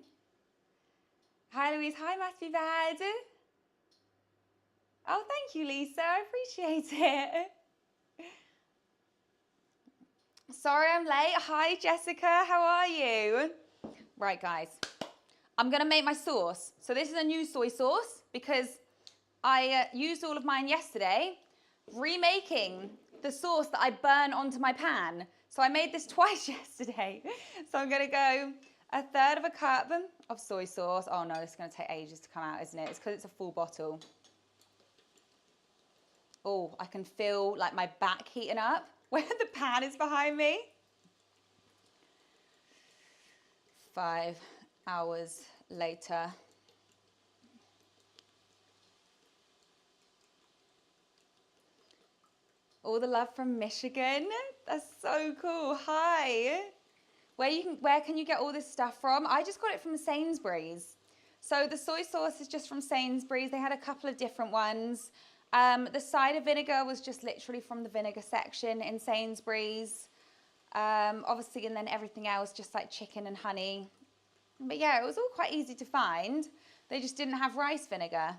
Hi, Louise. Hi, must be bad. Oh, thank you, Lisa. I appreciate it. Sorry I'm late. Hi, Jessica. How are you? Right, guys. I'm going to make my sauce. So this is a new soy sauce because I used all of mine yesterday, remaking the sauce that I burn onto my pan. So I made this twice yesterday. So I'm going to go 1/3 of a cup of soy sauce. Oh no, this is going to take ages to come out, isn't it? It's because it's a full bottle. Oh, I can feel like my back heating up where the pan is behind me. 5 hours later. All the love from Michigan. That's so cool. Hi. Where can you get all this stuff from? I just got it from Sainsbury's. So the soy sauce is just from Sainsbury's. They had a couple of different ones. The cider vinegar was just literally from the vinegar section in Sainsbury's. Obviously, and then everything else, just like chicken and honey. But yeah, it was all quite easy to find. They just didn't have rice vinegar.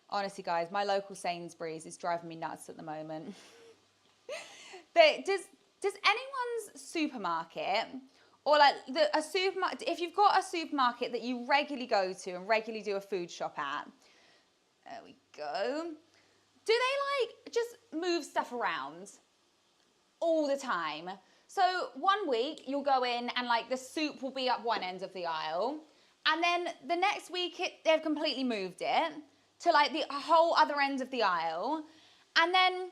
Honestly, guys, my local Sainsbury's is driving me nuts at the moment. Does anyone's supermarket, or like a supermarket, if you've got a supermarket that you regularly go to and regularly do a food shop at, there we go. Do they like just move stuff around all the time? So one week you'll go in and like the soup will be up one end of the aisle, and then the next week they've completely moved it to like the whole other end of the aisle, and then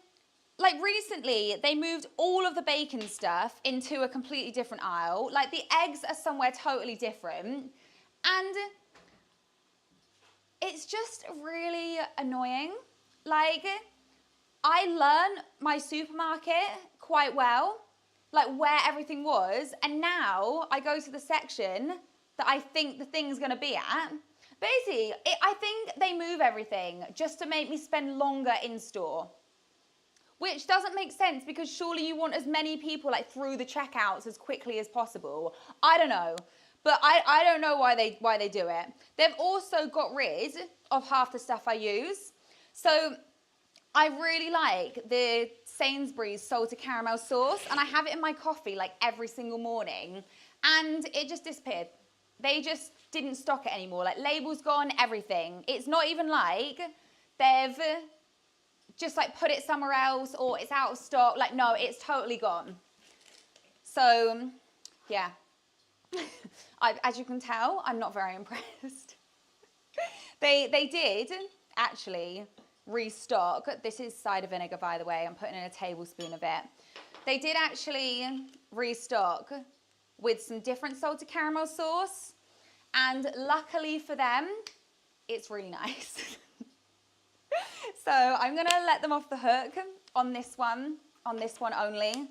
like recently they moved all of the bacon stuff into a completely different aisle. Like the eggs are somewhere totally different, and it's just really annoying. Like, I learned my supermarket quite well, like where everything was, and now I go to the section that I think the thing's gonna be at. Basically, I think they move everything just to make me spend longer in store. Which doesn't make sense because surely you want as many people like through the checkouts as quickly as possible. I don't know. But I don't know why they do it. They've also got rid of half the stuff I use. So I really like the Sainsbury's salted caramel sauce, and I have it in my coffee like every single morning, and it just disappeared. They just didn't stock it anymore. Like label's gone, everything. It's not even like they've just like put it somewhere else or it's out of stock. Like no, it's totally gone. So yeah. As you can tell, I'm not very impressed. They did actually restock. This is cider vinegar, by the way. I'm putting in a tablespoon of it. They did actually restock with some different salted caramel sauce. And luckily for them, it's really nice. So I'm going to let them off the hook on this one only.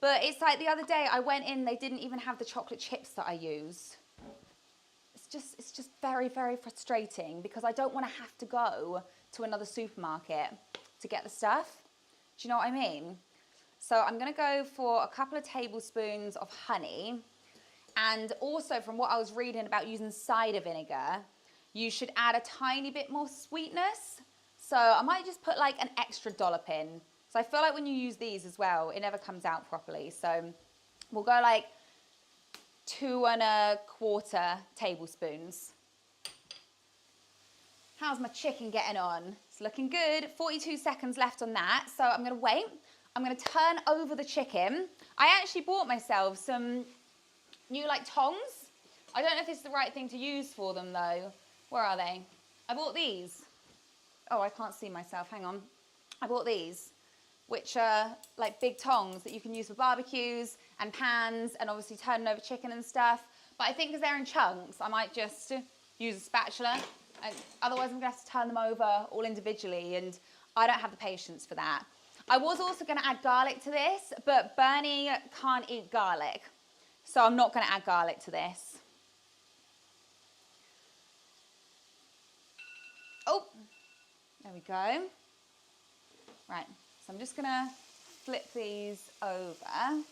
But it's like the other day I went in, they didn't even have the chocolate chips that I use. It's just very, very frustrating because I don't want to have to go to another supermarket to get the stuff. Do you know what I mean? So I'm going to go for a couple of tablespoons of honey. And also from what I was reading about using cider vinegar, you should add a tiny bit more sweetness. So I might just put like an extra dollop in. So I feel like when you use these as well, it never comes out properly. So we'll go like 2 1/4 tablespoons. How's my chicken getting on? It's looking good. 42 seconds left on that. So I'm gonna wait. I'm gonna turn over the chicken. I actually bought myself some new like tongs. I don't know if it's the right thing to use for them though. Where are they? I bought these. Oh, I can't see myself, hang on. I bought these, which are like big tongs that you can use for barbecues and pans and obviously turning over chicken and stuff. But I think because they're in chunks, I might just use a spatula. And otherwise I'm gonna have to turn them over all individually, and I don't have the patience for that. I was also gonna add garlic to this, but Bernie can't eat garlic. So I'm not gonna add garlic to this. Oh, there we go. Right, so I'm just gonna flip these over.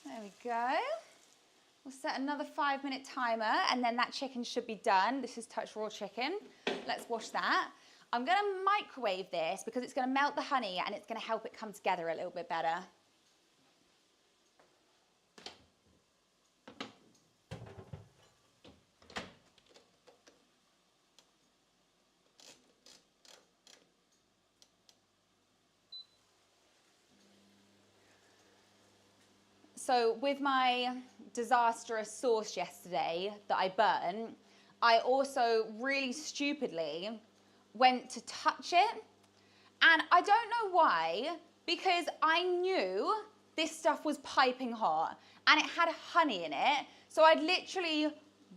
There we go. We'll set another 5-minute timer and then that chicken should be done. This is touch raw chicken. Let's wash that. I'm gonna microwave this because it's gonna melt the honey and it's gonna help it come together a little bit better. So with my disastrous sauce yesterday that I burnt, I also really stupidly went to touch it. And I don't know why, because I knew this stuff was piping hot and it had honey in it. So I'd literally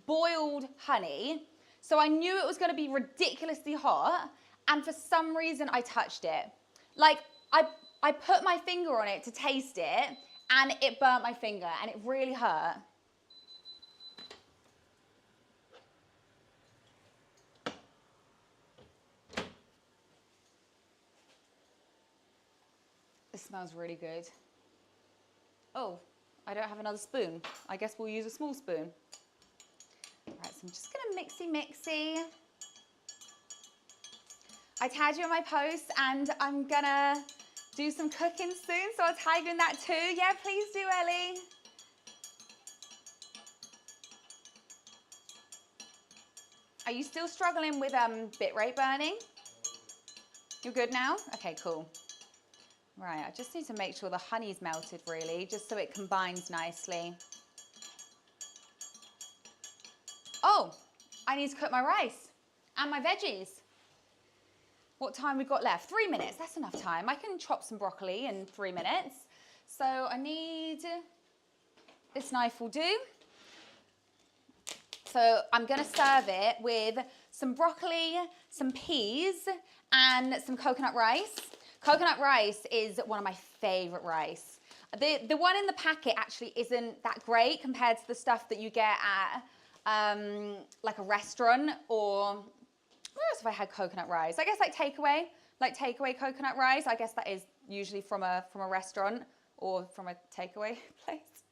boiled honey. So I knew it was gonna be ridiculously hot. And for some reason I touched it. Like I put my finger on it to taste it, and it burnt my finger and it really hurt. This smells really good. Oh, I don't have another spoon. I guess we'll use a small spoon. Right, so I'm just gonna mixy. I tagged you in my post and I'm gonna do some cooking soon, so I'll tag you in that too. Yeah, please do, Ellie. Are you still struggling with bitrate burning? You're good now? Okay, cool. Right, I just need to make sure the honey's melted really, just so it combines nicely. Oh, I need to cook my rice and my veggies. What time we got left? 3 minutes, that's enough time. I can chop some broccoli in 3 minutes. So I need, this knife will do. So I'm gonna serve it with some broccoli, some peas, and some coconut rice. Coconut rice is one of my favorite rice. The one in the packet actually isn't that great compared to the stuff that you get at like a restaurant, or where else have I had coconut rice? I guess like takeaway coconut rice. I guess that is usually from a restaurant or from a takeaway place.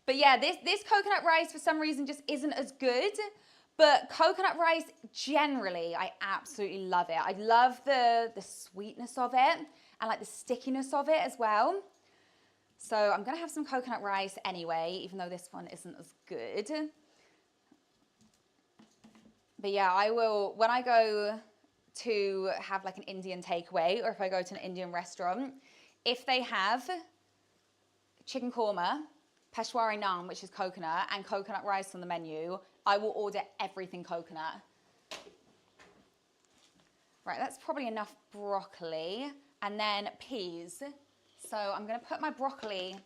But yeah, this coconut rice for some reason just isn't as good. But coconut rice generally, I absolutely love it. I love the sweetness of it and like the stickiness of it as well. So I'm gonna have some coconut rice anyway, even though this one isn't as good. But yeah, I will, when I go to have like an Indian takeaway, or if I go to an Indian restaurant, if they have chicken korma, Peshwari naan, which is coconut, and coconut rice on the menu, I will order everything coconut. Right, that's probably enough broccoli. And then peas. So I'm gonna put my broccoli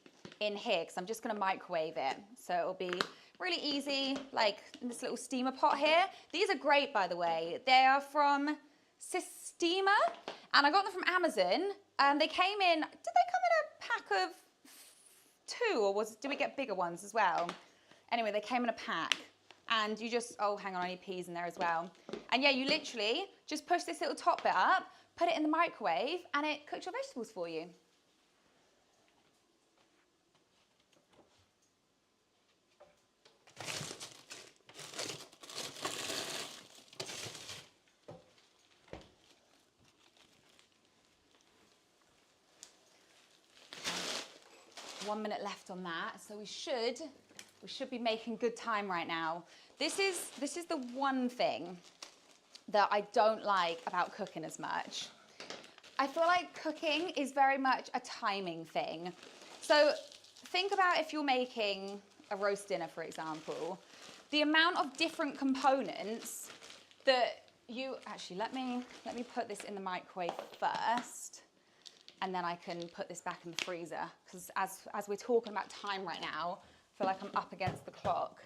in here because I'm just gonna microwave it. So it'll be really easy, like in this little steamer pot here. These are great, by the way. They are from Sistema, and I got them from Amazon. They came in, did they come in a pack of 2, or did we get bigger ones as well? Anyway, they came in a pack, and you just, oh, hang on, I need peas in there as well. And yeah, you literally just push this little top bit up, put it in the microwave, and it cooks your vegetables for you. One minute left on that, so we should be making good time right now. This is the one thing that I don't like about cooking as much. I feel like cooking is very much a timing thing. So think about if you're making a roast dinner, for example, the amount of different components that you, actually let me put this in the microwave first, and then I can put this back in the freezer, because as we're talking about time right now, I feel like I'm up against the clock.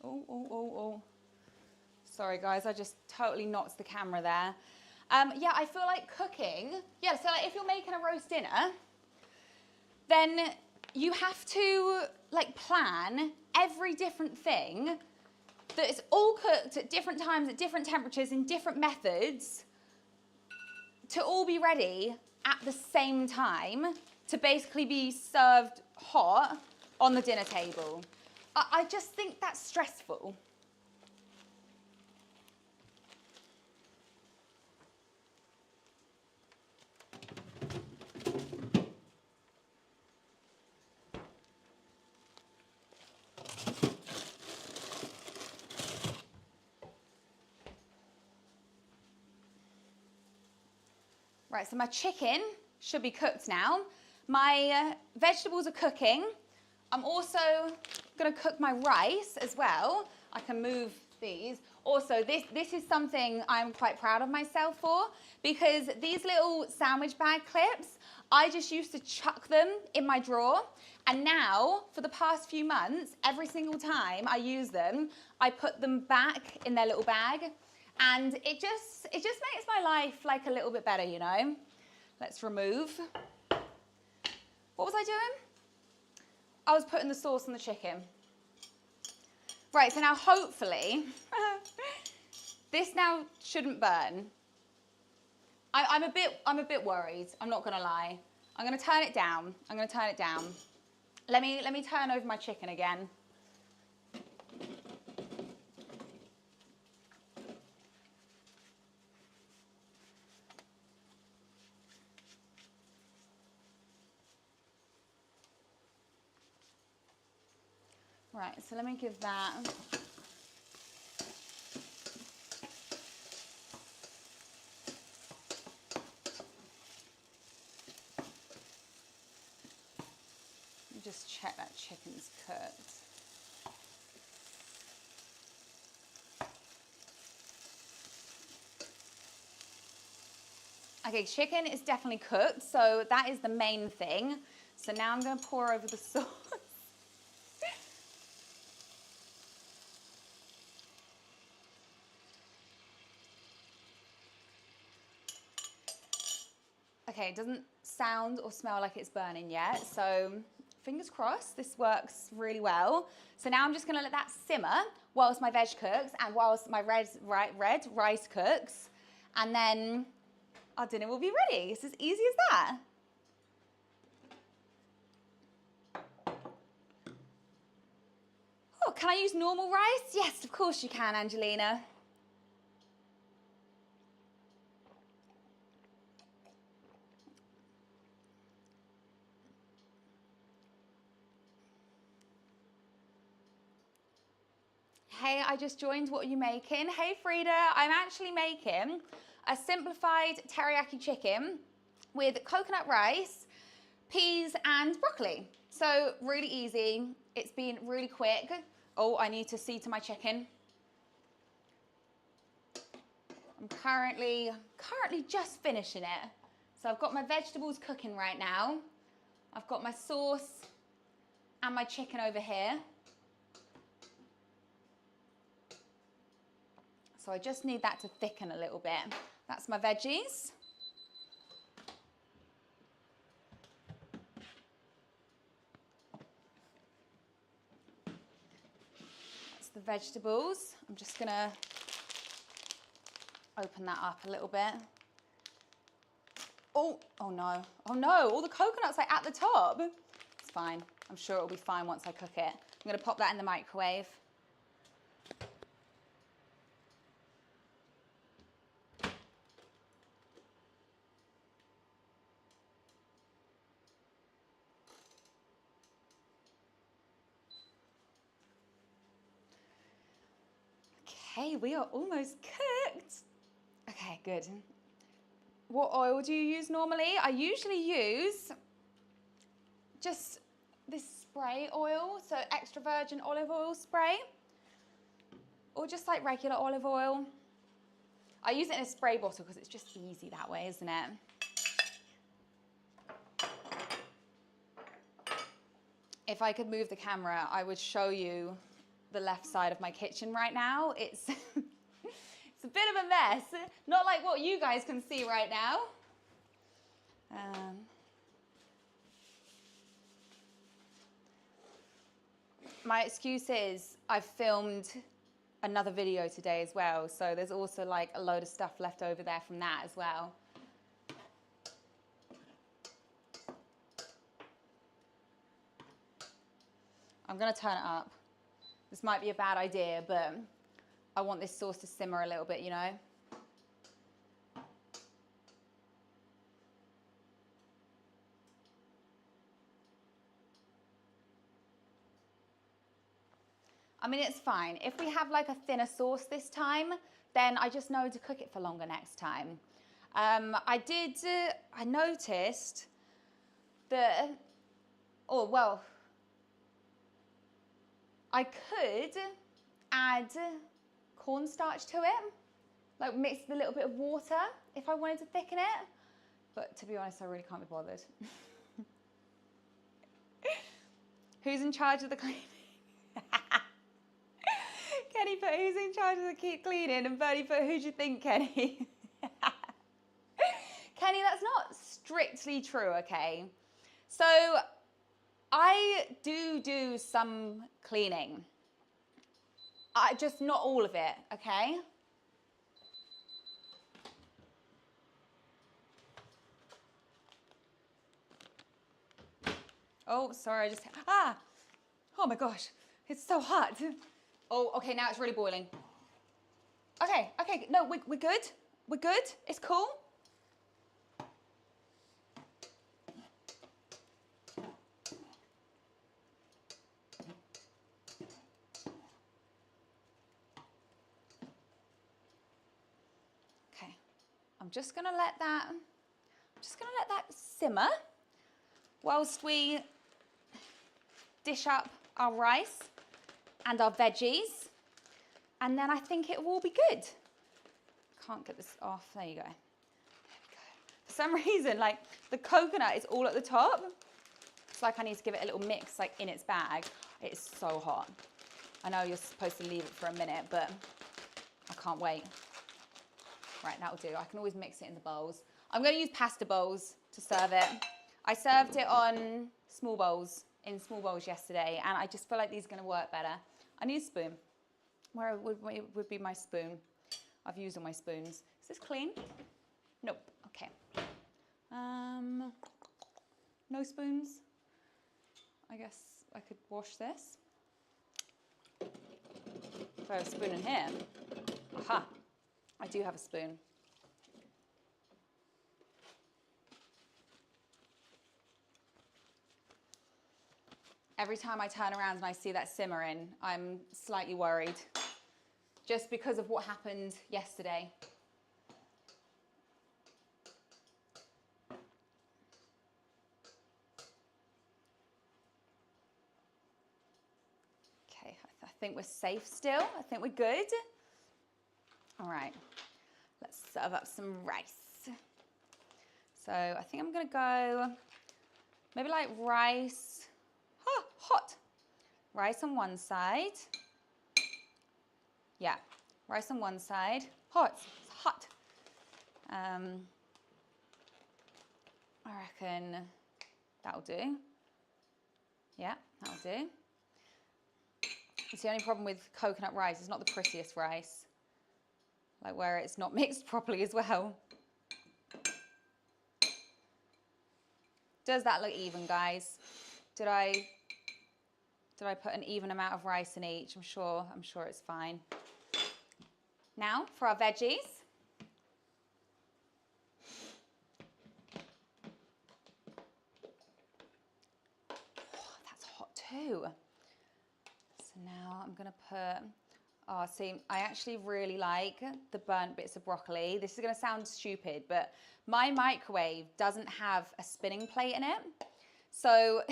Oh. Sorry guys, I just totally knocked the camera there. Yeah, I feel like cooking, yeah, so like if you're making a roast dinner, then you have to like plan every different thing that is all cooked at different times, at different temperatures, in different methods, to all be ready at the same time to basically be served hot on the dinner table. I just think that's stressful. Right, so my chicken should be cooked now. My vegetables are cooking. I'm also gonna cook my rice as well. I can move these. Also, this is something I'm quite proud of myself for, because these little sandwich bag clips, I just used to chuck them in my drawer. And now, for the past few months, every single time I use them, I put them back in their little bag. And it just makes my life like a little bit better, you know? Let's remove. What was I doing? I was putting the sauce on the chicken. Right, so now hopefully, this now shouldn't burn. I'm a bit worried, I'm not gonna lie. I'm gonna turn it down, Let me turn over my chicken again. Right, so let me give that. Let me just check that chicken's cooked. Okay, chicken is definitely cooked, so that is the main thing. So now I'm going to pour over the sauce. Okay, it doesn't sound or smell like it's burning yet, so fingers crossed this works really well. So now I'm just going to let that simmer whilst my veg cooks and whilst my red rice cooks, and then our dinner will be ready. It's as easy as that. Oh, can I use normal rice? Yes, of course you can, Angelina. Hey, I just joined. What are you making? Hey, Frida, I'm actually making a simplified teriyaki chicken with coconut rice, peas, and broccoli. So really easy. It's been really quick. Oh, I need to see to my chicken. I'm currently just finishing it. So I've got my vegetables cooking right now. I've got my sauce and my chicken over here. So I just need that to thicken a little bit. That's my veggies. That's the vegetables. I'm just gonna open that up a little bit. Oh no, all the coconut's like at the top. It's fine, I'm sure it'll be fine once I cook it. I'm gonna pop that in the microwave. Okay, we are almost cooked. Okay, good. What oil do you use normally? I usually use just this spray oil, so extra virgin olive oil spray, or just like regular olive oil. I use it in a spray bottle because it's just easy that way, isn't it? If I could move the camera, I would show you the left side of my kitchen right now. It's it's a bit of a mess. Not like what you guys can see right now. My excuse is I've filmed another video today as well, so there's also like a load of stuff left over there from that as well. I'm gonna turn it up. This might be a bad idea, but I want this sauce to simmer a little bit, you know? I mean, it's fine. If we have like a thinner sauce this time, then I just know to cook it for longer next time. I noticed that, I could add cornstarch to it, like mix with a little bit of water if I wanted to thicken it. But to be honest, I really can't be bothered. Who's in charge of the cleaning? Kenny put who's in charge of the cleaning, and Bernie put who do you think, Kenny? Kenny, that's not strictly true, okay? So I do some cleaning. Just not all of it, okay? Oh, sorry, oh my gosh, it's so hot. Oh, okay, now it's really boiling. Okay, no, we're good. We're good, it's cool. I'm just gonna let that simmer whilst we dish up our rice and our veggies, and then I think it will all be good. Can't get this off. There you go. There we go. For some reason, like the coconut is all at the top. It's like I need to give it a little mix, like in its bag. It is so hot. I know you're supposed to leave it for a minute, but I can't wait. Right, that'll do. I can always mix it in the bowls. I'm going to use pasta bowls to serve it. I served it on small bowls, in small bowls yesterday, and I just feel like these are going to work better. I need a spoon. Where would be my spoon? I've used all my spoons. Is this clean? Nope. Okay. No spoons. I guess I could wash this. If I have a spoon in here. Aha. I do have a spoon. Every time I turn around and I see that simmering, I'm slightly worried. Just because of what happened yesterday. Okay, I think we're safe still. I think we're good. All right, let's serve up some rice. So I think I'm gonna go maybe like rice, hot. Rice on one side. Yeah, rice on one side. Hot, it's hot. I reckon that'll do. Yeah, that'll do. It's the only problem with coconut rice, it's not the prettiest rice. Like where it's not mixed properly as well. Does that look even, guys? Did I put an even amount of rice in each? I'm sure it's fine. Now for our veggies. Oh, that's hot too. So now I'm gonna put, oh, see, I actually really like the burnt bits of broccoli. This is gonna sound stupid, but my microwave doesn't have a spinning plate in it. So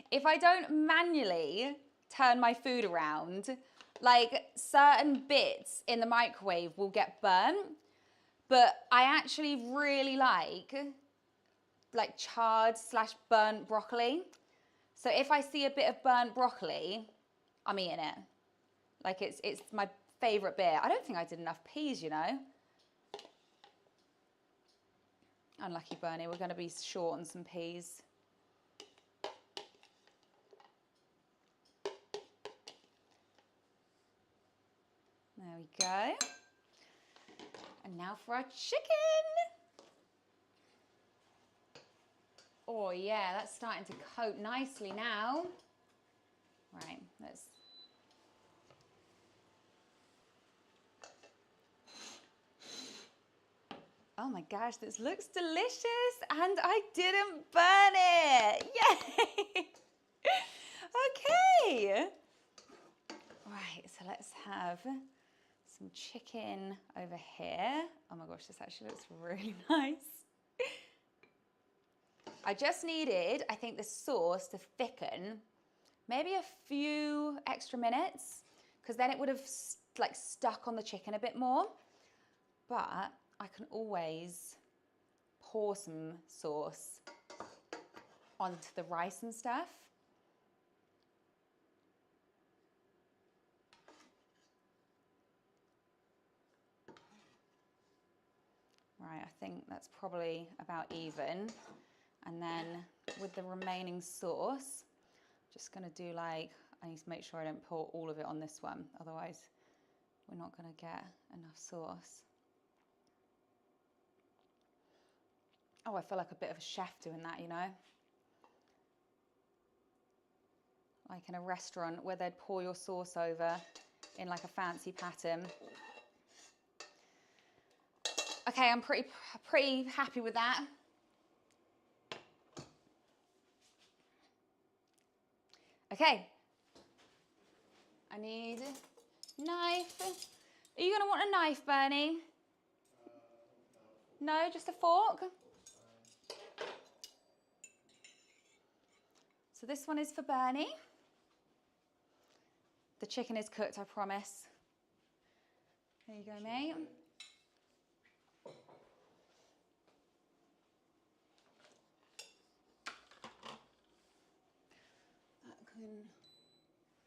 if I don't manually turn my food around, like certain bits in the microwave will get burnt, but I actually really like charred / burnt broccoli. So if I see a bit of burnt broccoli, I'm eating it. Like it's my favorite bit. I don't think I did enough peas, you know. Unlucky Bernie, we're gonna be short on some peas. There we go. And now for our chicken. Oh yeah, that's starting to coat nicely now. Right, let's. Oh my gosh, this looks delicious and I didn't burn it. Yay! Okay. Right, so let's have some chicken over here. Oh my gosh, this actually looks really nice. I just needed, I think, the sauce to thicken maybe a few extra minutes, because then it would have like stuck on the chicken a bit more. But I can always pour some sauce onto the rice and stuff. Right, I think that's probably about even. And then with the remaining sauce, just gonna do like, I need to make sure I don't pour all of it on this one, otherwise we're not gonna get enough sauce. Oh, I feel like a bit of a chef doing that, you know? Like in a restaurant where they'd pour your sauce over in like a fancy pattern. Okay, I'm pretty happy with that. Okay, I need a knife. Are you gonna want a knife, Bernie? No, just a fork? So this one is for Bernie. The chicken is cooked, I promise. There you go, mate.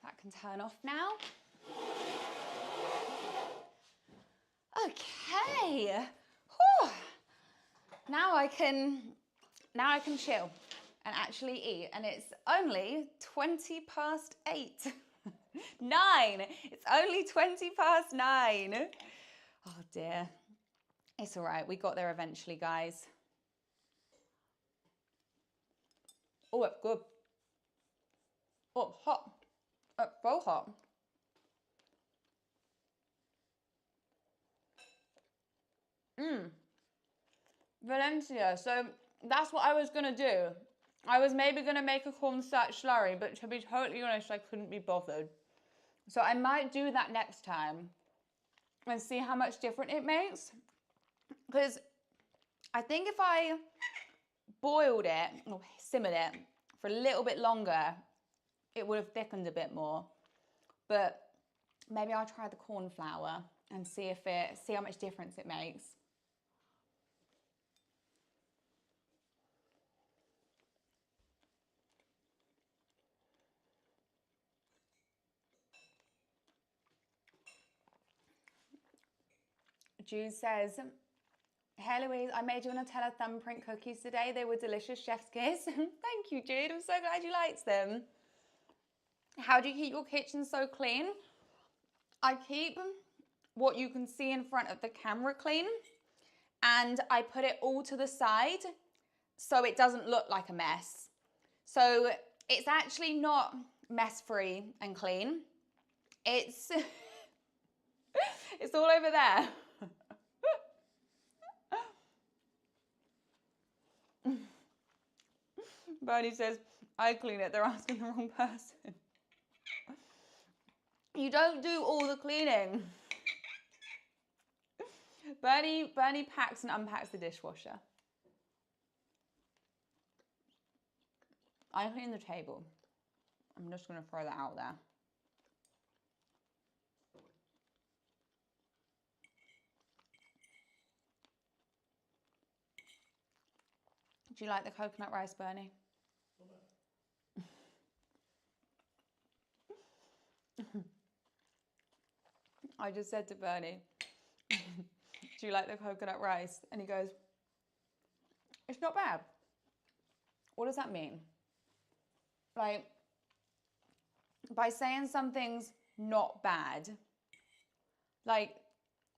That can turn off now. Okay. Whew. Now I can chill and actually eat. And it's only 20 past 8. 9. It's only 20 past 9. Oh dear. It's all right. We got there eventually, guys. Oh, it's good. Oh, it's hot. It's so hot. Valencia. So that's what I was going to do. I was maybe going to make a cornstarch slurry, but to be totally honest, I couldn't be bothered. So I might do that next time and see how much different it makes. Because I think if I boiled it or simmered it for a little bit longer, it would have thickened a bit more. But maybe I'll try the corn flour and see how much difference it makes. Jude says, "Hey Louise, I made you Nutella thumbprint cookies today. They were delicious, chef's kiss." Thank you, Jude. I'm so glad you liked them. How do you keep your kitchen so clean? I keep what you can see in front of the camera clean, and I put it all to the side so it doesn't look like a mess. So it's actually not mess-free and clean. It's it's all over there. Bernie says, I clean it. They're asking the wrong person. You don't do all the cleaning. Bernie packs and unpacks the dishwasher. I clean the table. I'm just going to throw that out there. Do you like the coconut rice, Bernie? I just said to Bernie, do you like the coconut rice? And he goes, it's not bad. What does that mean? Like, by saying something's not bad, like,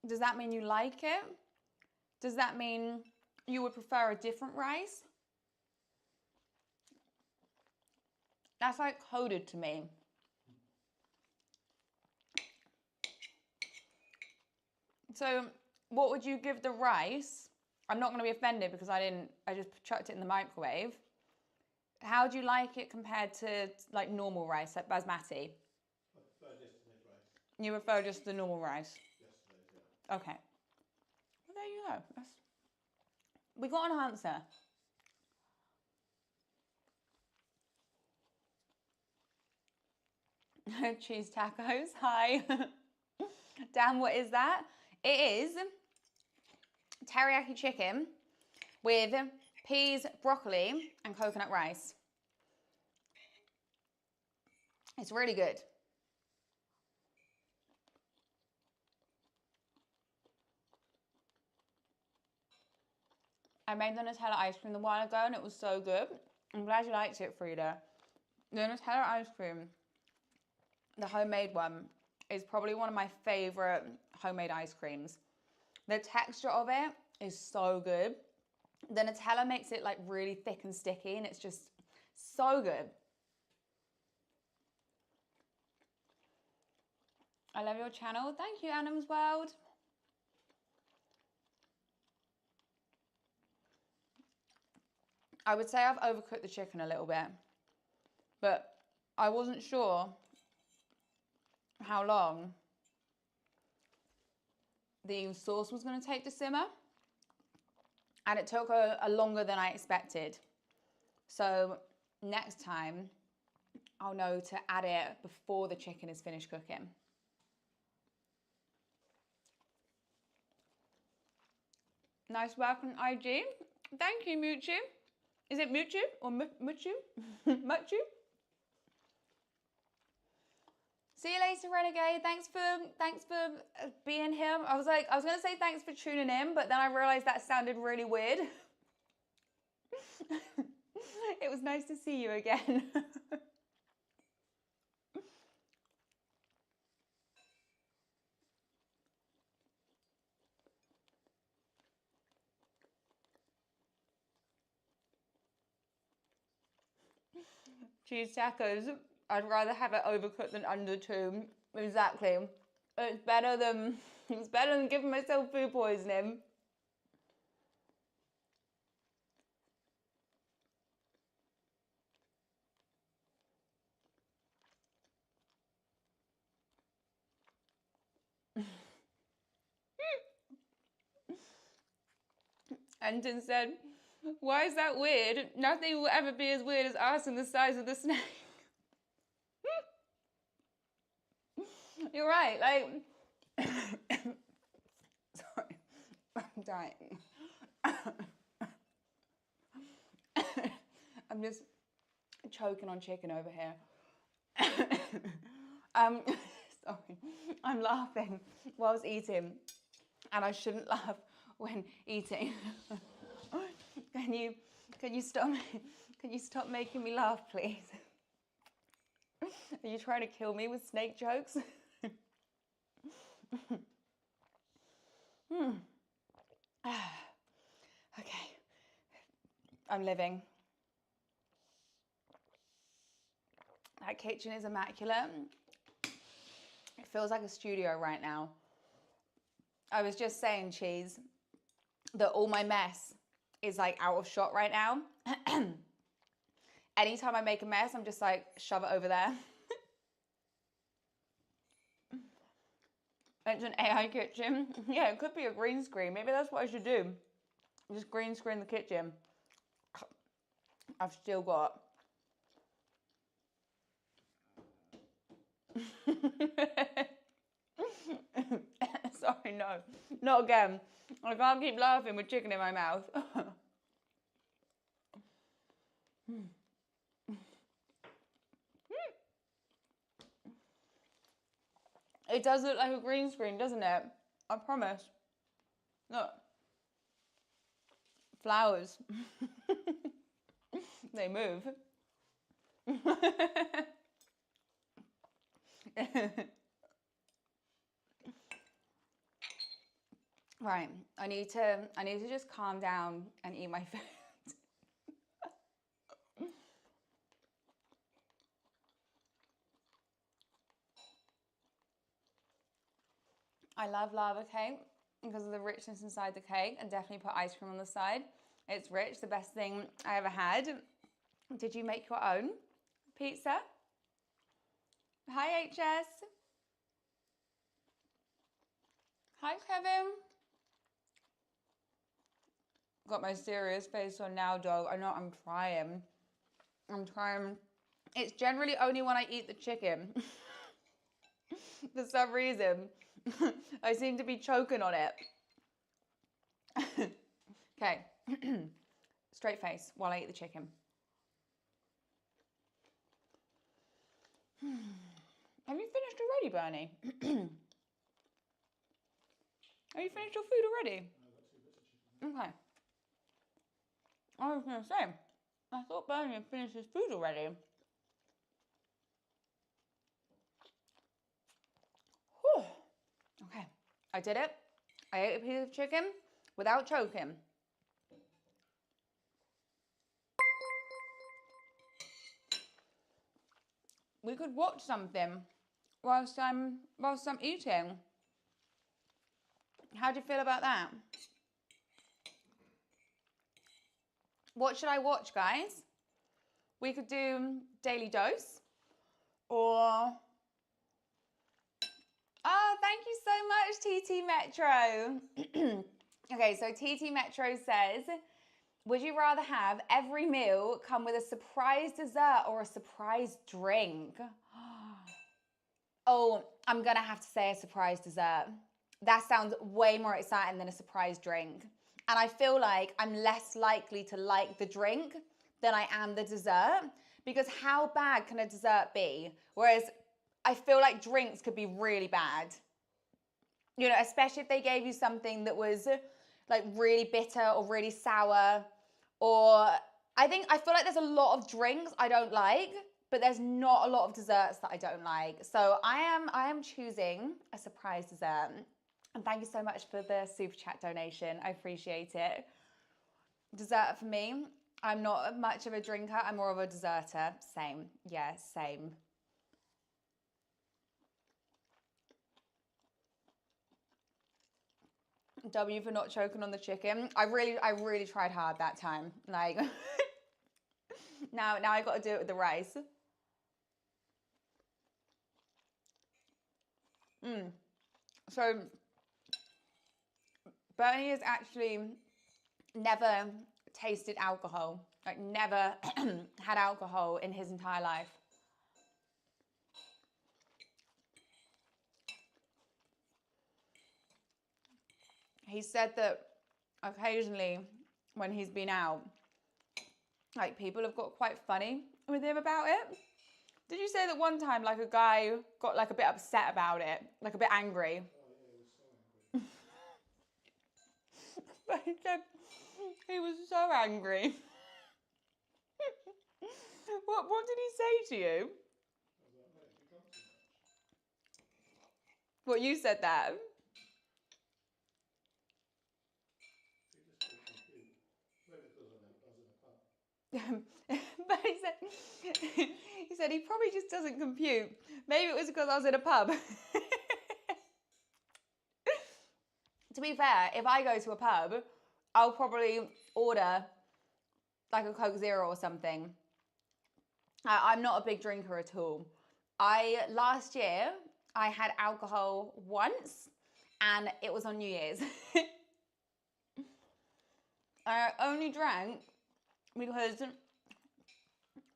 does that mean you like it? Does that mean you would prefer a different rice? That's like coded to me. So what would you give the rice? I'm not going to be offended because I just chucked it in the microwave. How do you like it compared to like normal rice, like basmati? I prefer just to make rice. You prefer just the normal rice? Yes, please, yeah. Okay. Well, there you go. We got an answer. Cheese tacos. Hi. Dan, what is that? It is teriyaki chicken with peas, broccoli, and coconut rice. It's really good. I made the Nutella ice cream a while ago and it was so good. I'm glad you liked it, Frida. The Nutella ice cream, the homemade one, is probably one of my favorite homemade ice creams. The texture of it is so good. The Nutella makes it like really thick and sticky and it's just so good. I love your channel. Thank you, Adam's World. I would say I've overcooked the chicken a little bit, but I wasn't sure how long the sauce was going to take to simmer. and it took a longer than I expected. So next time I'll know to add it before the chicken is finished cooking. Nice work on IG. Thank you, Muchu. Is it Muchu or Muchu? Muchu? See you later, Renegade. Thanks for being here. I was gonna say thanks for tuning in, but then I realized that sounded really weird. It was nice to see you again. Cheese tacos. I'd rather have it overcooked than under 2. Exactly. It's better than giving myself food poisoning. Anton said, "Why is that weird? Nothing will ever be as weird as asking the size of the snake." You're right, like, sorry, I'm dying. I'm just choking on chicken over here. Sorry, I'm laughing whilst eating, and I shouldn't laugh when eating. Can you stop making me laugh, please? Are you trying to kill me with snake jokes? Okay, I'm living. That kitchen is immaculate. It feels like a studio right now. I was just saying, Cheese, that all my mess is like out of shot right now. Anytime I make a mess, I'm just like, shove it over there. It's an AI kitchen. Yeah, it could be a green screen. Maybe that's what I should do. Just green screen the kitchen. I've still got... Sorry, no. Not again. I can't keep laughing with chicken in my mouth. It does look like a green screen, doesn't it? I promise. Look. Flowers. They move. Right, I need to just calm down and eat my food. I love lava cake because of the richness inside the cake, and definitely put ice cream on the side. It's rich, the best thing I ever had. Did you make your own pizza? Hi, HS. Hi, Kevin. Got my serious face on now, dog. I know, I'm trying. It's generally only when I eat the chicken. For some reason, I seem to be choking on it. Okay. Straight face while I eat the chicken. Have you finished already, Bernie? Have you finished your food already? Okay. I was going to say, I thought Bernie had finished his food already. Whew. Okay, I did it. I ate a piece of chicken without choking. We could watch something whilst I'm eating. How do you feel about that? What should I watch, guys? We could do Daily Dose, or... Oh, thank you so much, TT Metro. Okay, so TT Metro says, would you rather have every meal come with a surprise dessert or a surprise drink? Oh, I'm gonna have to say a surprise dessert. That sounds way more exciting than a surprise drink. And I feel like I'm less likely to like the drink than I am the dessert, because how bad can a dessert be? Whereas I feel like drinks could be really bad. You know, especially if they gave you something that was like really bitter or really sour, or I feel like there's a lot of drinks I don't like, but there's not a lot of desserts that I don't like. So I am choosing a surprise dessert. And thank you so much for the super chat donation. I appreciate it. Dessert for me, I'm not much of a drinker. I'm more of a desserter. Same. Yeah, same. W for not choking on the chicken. I really tried hard that time. Like now I got to do it with the rice. So Bernie has actually never tasted alcohol, like never had alcohol in his entire life. He said that occasionally when he's been out, like people have got quite funny with him about it. Did you say that one time like a guy got like a bit upset about it, like a bit angry? Oh yeah, he was so angry. But he said he was so angry. What did he say to you? I was like, mate, have you drunk too much? What, you said that? He just couldn't compute. Maybe because I was in a pub. But he said he probably just doesn't compute. Maybe it was because I was in a pub. To be fair, if I go to a pub, I'll probably order like a Coke Zero or something. I'm not a big drinker at all. Last year I had alcohol once, and it was on New Year's. I only drank because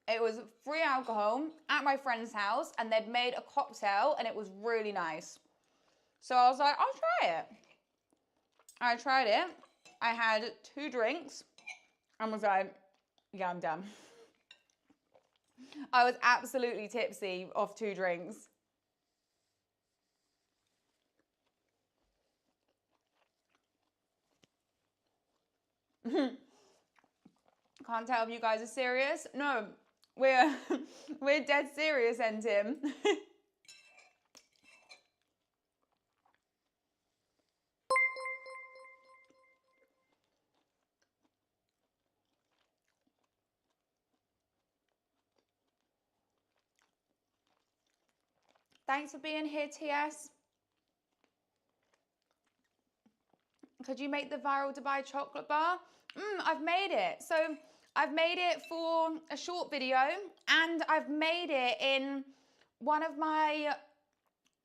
it was free alcohol at my friend's house, and they'd made a cocktail and it was really nice. So I was like, I'll try it. I tried it. I had 2 drinks and was like, yeah, I'm done. I was absolutely tipsy off 2 drinks. Can't tell if you guys are serious. No, we're we're dead serious, and Tim. Thanks for being here, TS. Could you make the viral Dubai chocolate bar? I've made it. So I've made it for a short video, and I've made it in one of my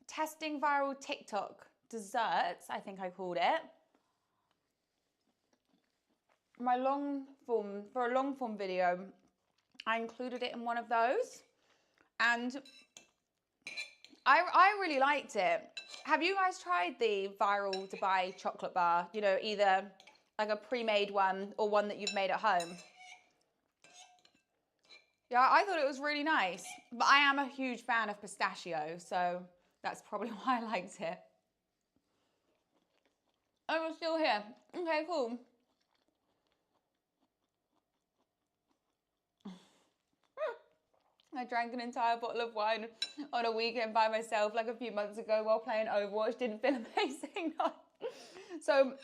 testing viral TikTok desserts, I think I called it. For a long form video, I included it in one of those, and I really liked it. Have you guys tried the viral Dubai chocolate bar? You know, either like a pre-made one or one that you've made at home? Yeah, I thought it was really nice. But I am a huge fan of pistachio, so that's probably why I liked it. Oh, we're still here. Okay, cool. I drank an entire bottle of wine on a weekend by myself like a few months ago while playing Overwatch. Didn't feel amazing. So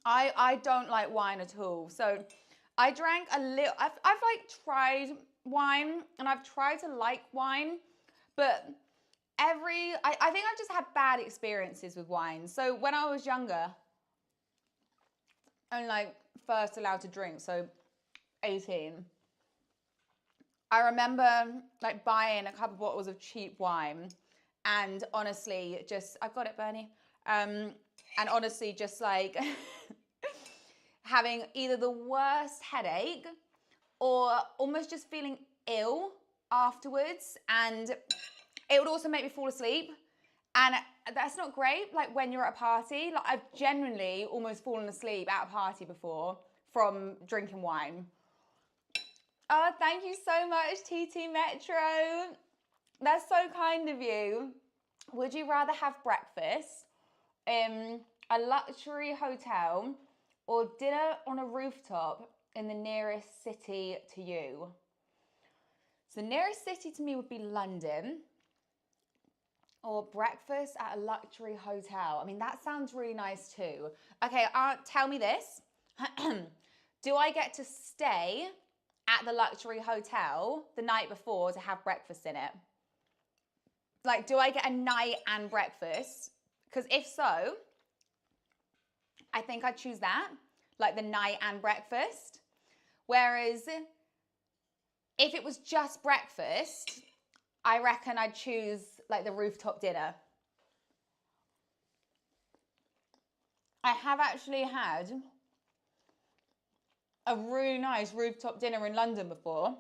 I don't like wine at all. So I drank a little. I've like tried wine, and I've tried to like wine, but I think I've just had bad experiences with wine. So when I was younger and like first allowed to drink, so 18, I remember like buying a couple bottles of cheap wine, and honestly, just I got it, Bernie. And honestly, just like having either the worst headache or almost just feeling ill afterwards, and it would also make me fall asleep, and that's not great. Like when you're at a party, like I've genuinely almost fallen asleep at a party before from drinking wine. Oh, thank you so much, TT Metro. That's so kind of you. Would you rather have breakfast in a luxury hotel or dinner on a rooftop in the nearest city to you? So the nearest city to me would be London, or breakfast at a luxury hotel. I mean, that sounds really nice too. Okay, tell me this. Do I get to stay at the luxury hotel the night before to have breakfast in it? Like, do I get a night and breakfast? Because if so, I think I'd choose that, like the night and breakfast. Whereas if it was just breakfast, I reckon I'd choose like the rooftop dinner. I have actually had a really nice rooftop dinner in London before.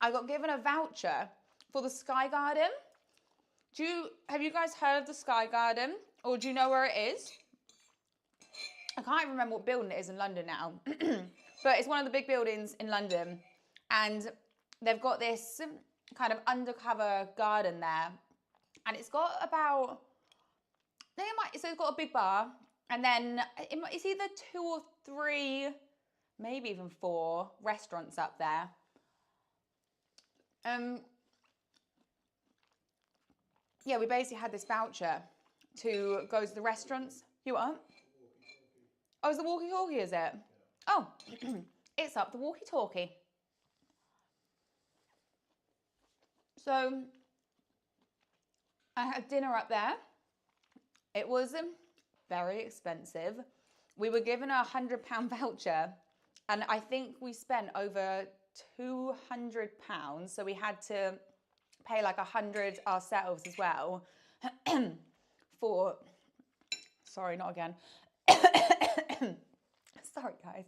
I got given a voucher for the Sky Garden. Have you guys heard of the Sky Garden, or do you know where it is? I can't even remember what building it is in London now, but it's one of the big buildings in London, and they've got this kind of undercover garden there, and it's got about, so it's got a big bar, and then it's either 2 or 3, maybe even 4 restaurants up there. Yeah, we basically had this voucher to go to the restaurants. You what? Oh, it's the walkie-talkie, is it? Oh, it's up the walkie-talkie. So I had dinner up there. It was very expensive. We were given a £100 voucher, and I think we spent over £200. So we had to pay like 100 ourselves as well for, sorry, not again. Sorry, guys.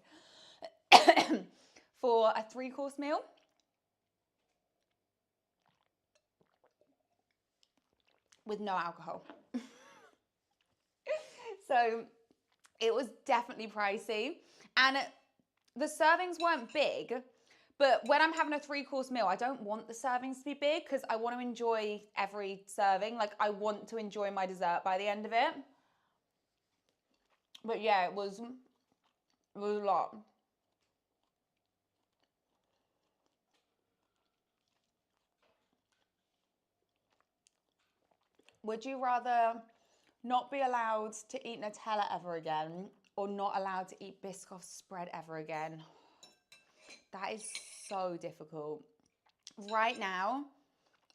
For a 3-course meal. With no alcohol. So it was definitely pricey. And the servings weren't big, but when I'm having a 3-course meal, I don't want the servings to be big because I want to enjoy every serving. Like I want to enjoy my dessert by the end of it. But yeah, it was a lot. Would you rather not be allowed to eat Nutella ever again, or not allowed to eat Biscoff spread ever again? That is so difficult. Right now,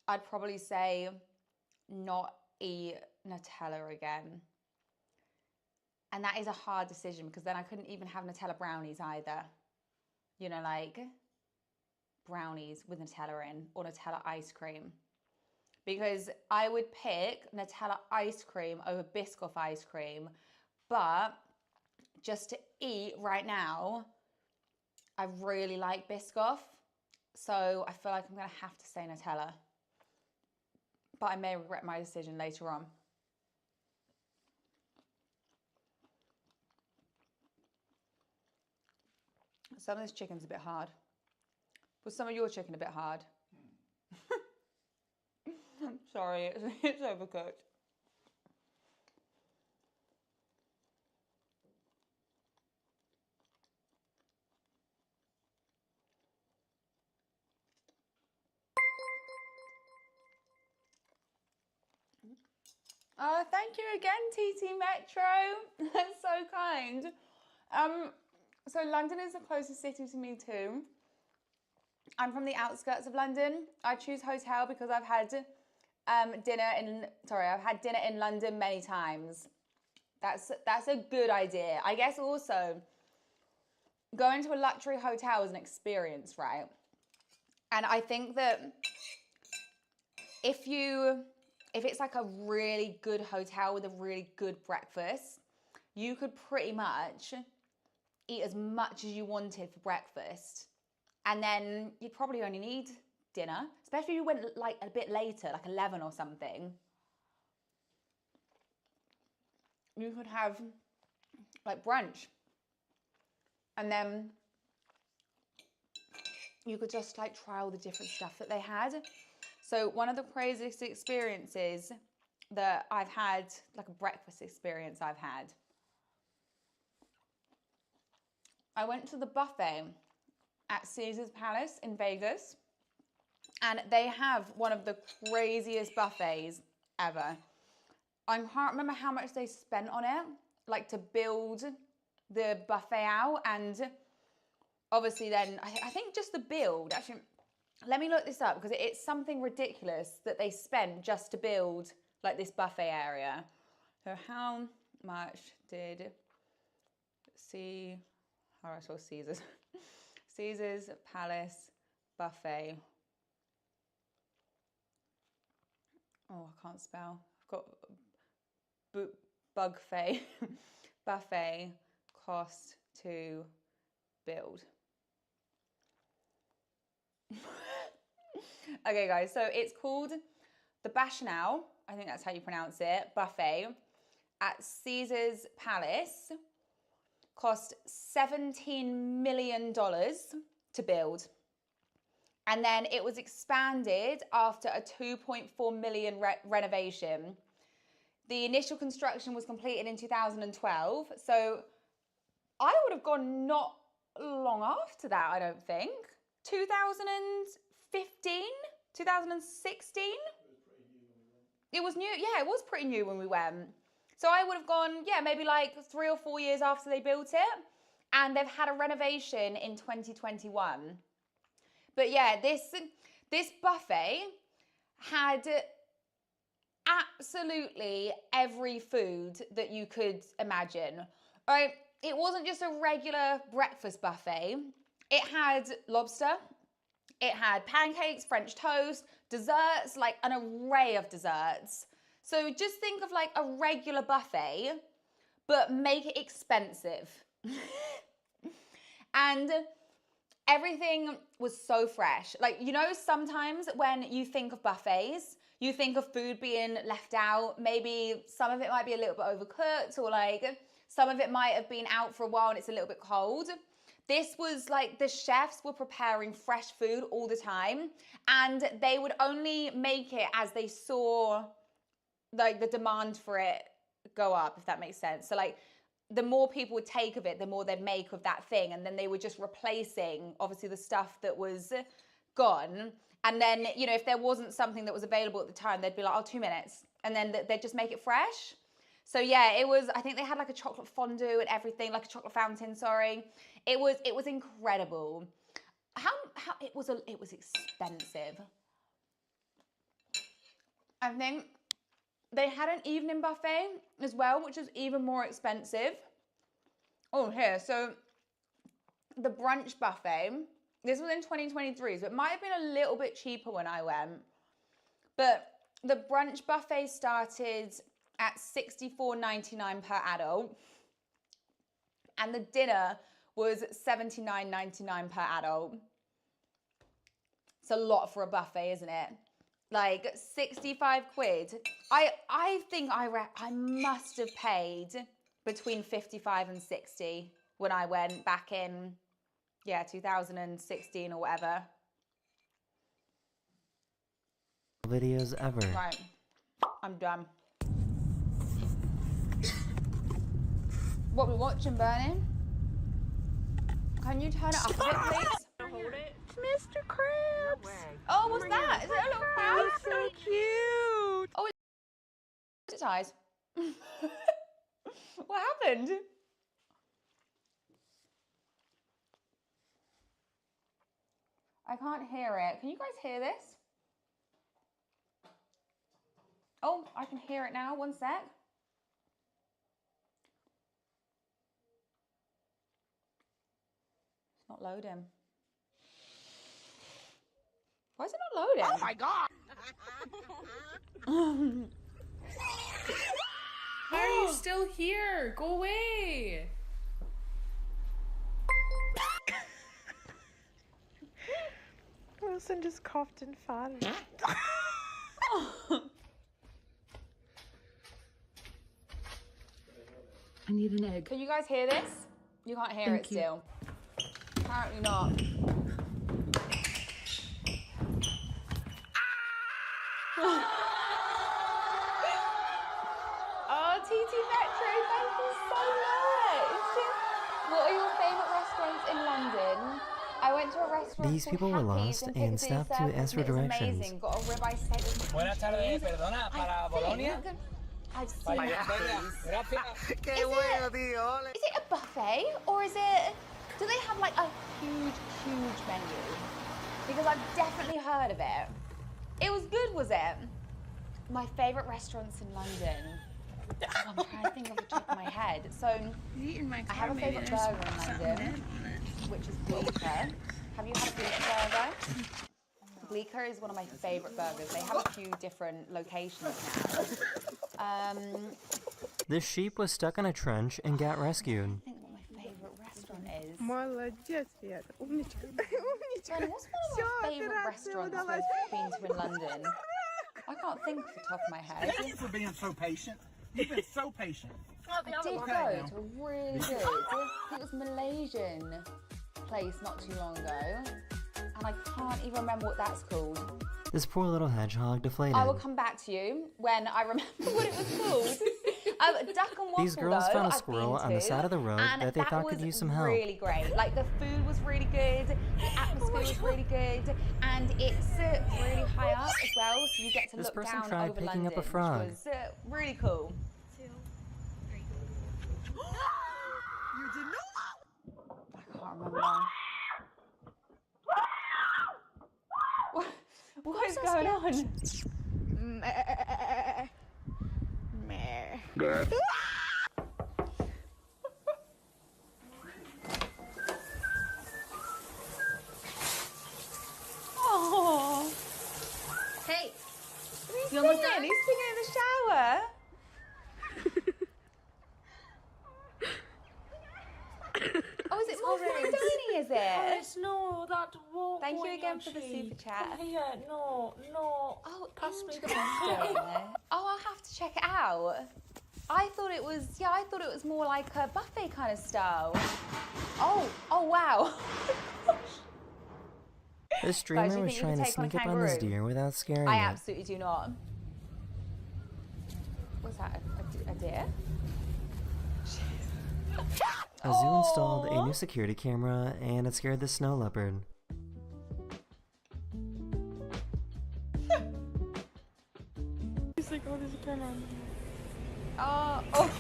I'd probably say not eat Nutella again. And that is a hard decision because then I couldn't even have Nutella brownies either. You know, like brownies with Nutella in, or Nutella ice cream. Because I would pick Nutella ice cream over Biscoff ice cream, but just to eat right now, I really like Biscoff, so I feel like I'm going to have to say Nutella. But I may regret my decision later on. Some of this chicken's a bit hard. Was some of your chicken a bit hard? Sorry, it's overcooked. Oh, thank you again, TT Metro. That's so kind. So London is the closest city to me too. I'm from the outskirts of London. I choose hotel because I've had dinner in London many times. That's a good idea. I guess also going to a luxury hotel is an experience, right? And I think that if it's like a really good hotel with a really good breakfast, you could pretty much eat as much as you wanted for breakfast. And then you'd probably only need dinner, especially if you went like a bit later, like 11 or something. You could have like brunch. And then you could just like try all the different stuff that they had. So one of the craziest experiences that I've had, like a breakfast experience I've had, I went to the buffet at Caesar's Palace in Vegas, and they have one of the craziest buffets ever. I can't remember how much they spent on it, like to build the buffet out, and obviously then I think just the build, actually, let me look this up because it's something ridiculous that they spent just to build like this buffet area. So how much did Caesar's Caesar's Palace buffet? Oh, I can't spell. I've got bugfay buffet cost to build. Okay, guys, so it's called the Bacchanal, I think that's how you pronounce it, buffet at Caesar's Palace. Cost $17 million to build. And then it was expanded after a 2.4 million renovation. The initial construction was completed in 2012. So I would have gone not long after that, I don't think. 2015, 2016. It was new. Yeah, it was pretty new when we went. So I would have gone, yeah, maybe like 3 or 4 years after they built it. And they've had a renovation in 2021. But yeah, this buffet had absolutely every food that you could imagine. Right? It wasn't just a regular breakfast buffet. It had lobster. It had pancakes, French toast, desserts, like an array of desserts. So just think of like a regular buffet, but make it expensive. And everything was so fresh. Like, you know, sometimes when you think of buffets, you think of food being left out. Maybe some of it might be a little bit overcooked, or like some of it might have been out for a while and it's a little bit cold. This was like the chefs were preparing fresh food all the time, and they would only make it as they saw like the demand for it go up, if that makes sense. So like the more people would take of it, the more they'd make of that thing, and then they were just replacing obviously the stuff that was gone. And then, you know, if there wasn't something that was available at the time, they'd be like, oh, 2 minutes, and then they'd just make it fresh. So yeah, it was, I think they had like a chocolate fondue and everything, like a chocolate fountain, sorry. It was incredible. How it was expensive. I think they had an evening buffet as well, which is even more expensive. Oh, here, so the brunch buffet, this was in 2023, so it might have been a little bit cheaper when I went. But the brunch buffet started at $64.99 per adult. And the dinner was $79.99 per adult. It's a lot for a buffet, isn't it? Like 65 quid. I think I must have paid between 55 and 60 when I went back in, yeah, 2016 or whatever. Videos ever. Right, I'm done. What we watching, Bernie? Can you turn it up a bit, please? Hold it. It's Mr. Krabs. No way. Oh, what's that? Is it a little crab? He's so cute. Oh, it's eyes. What happened? I can't hear it. Can you guys hear this? Oh, I can hear it now. One sec. It's not loading. Why is it not loading? Oh my god. Why are you still here? Go away. Wilson just coughed and farted. I need an egg. Can you guys hear this? You can't hear it still. Apparently not. Oh, TT Metro, thank you so much. What are your favourite restaurants in London? I went to a restaurant These called people were Happy's lost in and Piccadilly stopped to Circus, ask for and it was directions. amazing. Got a ribeye steak with Buenas tardes, perdona, para Bolonia. I've seen Happy's. Gracias. Qué bueno, tío. Is it a buffet or is it? Do they have like a huge menu? Because I've definitely heard of it. It was good, was it? My favourite restaurants in London. Oh, I'm trying to think off the top of my head. So I have a favourite burger in London, which is Bleecker. Have you had a Bleecker burger? Bleecker is one of my favourite burgers. They have a few different locations now. This sheep was stuck in a trench and got rescued. I think what my favourite restaurant is. Молодец, Свет. Умничка. Jenny, what's one of my favourite restaurants we've been to in London? I can't think off the top of my head. Thank you for being so patient. You've been so patient. I did go to a really good, I think it was Malaysian place not too long ago. And I can't even remember what that's called. This poor little hedgehog deflated. I will come back to you when I remember what it was called. Duck and Waffle, These girls though, found a I've squirrel been on the to, side of the road and that they thought could was use some help. really great. Like the food was really good, the atmosphere was really good, and it's really high up as well, so you get to This look person down tried over picking London, up a frog. which was really cool. You did not. I can't remember. What is going on? Oh, Hey, he's You singing. almost done? He's singing in the shower. Oh, is it more from Tony, is it? Alice, no, that won't. Thank go you in again your for the cheek. super chat. Come here, no. Oh, Pass me the interesting. bottle. Oh, I'll have to check it out. I thought it was more like a buffet kind of style. Oh wow. This Guys, streamer you was think you trying could to take on a sneak up on this kangaroo? deer without scaring I it. absolutely do not. What's that? A deer? A zoo installed a Aw. new security camera and it scared the snow leopard. He's like, oh, there's a camera on. Oh.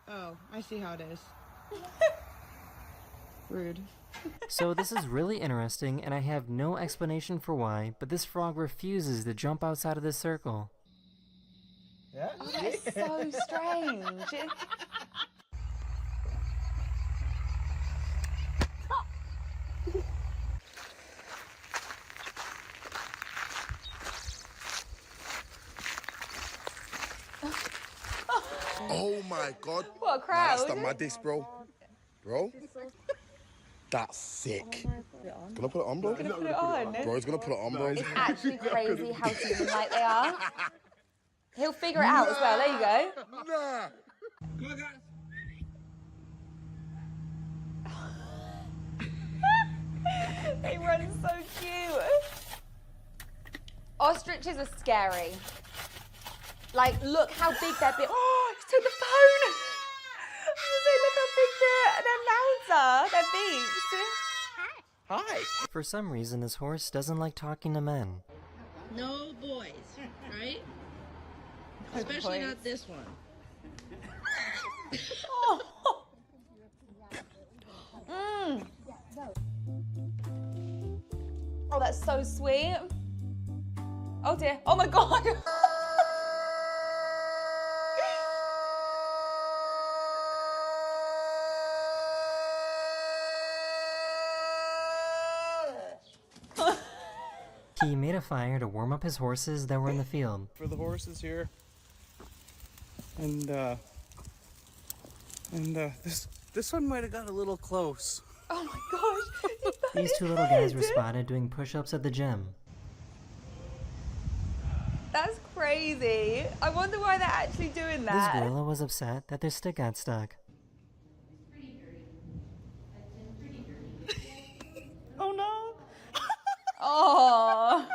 Oh, I see how it is. Rude. So this is really interesting and I have no explanation for why, but this frog refuses to jump outside of this circle. Yeah. Oh, that is so strange. Oh my god. What a Nah, crowd. that's the maddest, bro. Bro? That's sick. Gonna put it on, bro? Gonna put it on. Bro, he's gonna put it on, bro. It's actually crazy how human-like they are. He'll figure it out as well. There you go. Nah. Come on, guys. They run so cute. Ostriches are scary. Like, look how big their beak. Oh, he took the phone. I was gonna say, look how big their mouths are, their beaks. Hi. For some reason, this horse doesn't like talking to men. No boys, right? Especially boys. not this one. Oh. Mm. Oh, that's so sweet. Oh dear. Oh my god. He made a fire to warm up his horses that were in the field. For the horses here. And this one might have got a little close. Oh my gosh. He burned These his two little guys were head. spotted doing push-ups at the gym. That's crazy. I wonder why they're actually doing This that. gorilla was upset that their stick got stuck. Oh no! Oh.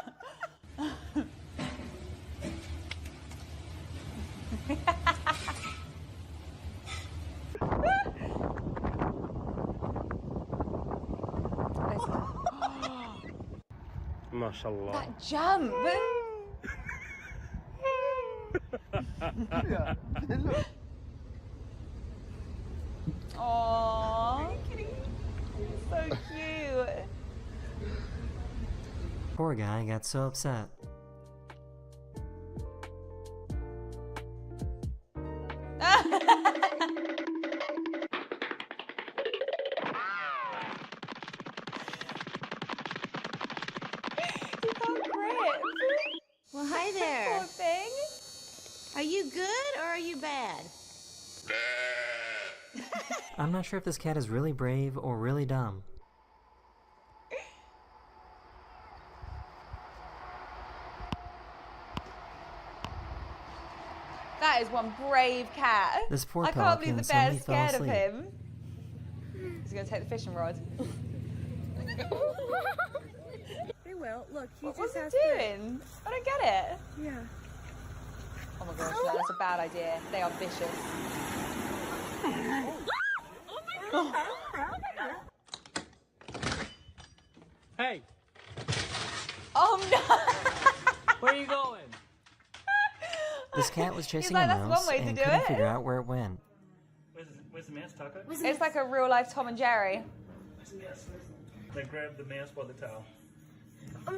MashaAllah. That jump. Aww. So cute. Poor guy got so upset. He can't grip. Well, hi Poor there. thing. Are you good or are you bad? I'm not sure if this cat is really brave or really dumb. That is one brave cat. This poor I can't believe pelican the suddenly bear's fell scared of asleep. him. He's gonna take the fishing rod. They will. Look, he What's just he has doing? I don't get it. to. Yeah. Oh my gosh, no, that's a bad idea. They are vicious. Hey, Oh no! where are you going? This cat was chasing like, a "That's one mouse way to and do couldn't it." figure out where it went. Where's the mouse, Taco? It's like a real life Tom and Jerry. They grabbed the mouse by the tail.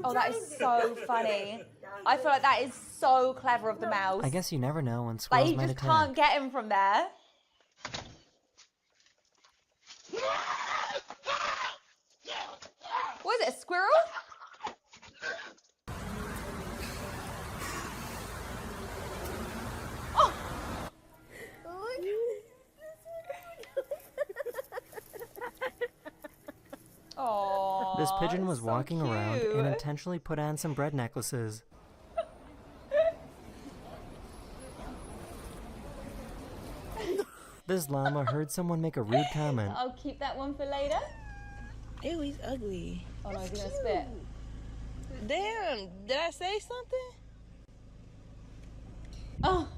Oh, that is so funny. I feel like that is so clever of the mouse. I guess you never know when Like, squirrels he might just attack. can't get him from there. What is it, a squirrel? Oh! Aww, This pigeon was so walking around and cute. intentionally put on some bread necklaces. This llama heard someone make a rude comment. I'll keep that one for later. Ew, he's ugly. Oh no, he's gonna spit. Damn, did I say something? Oh.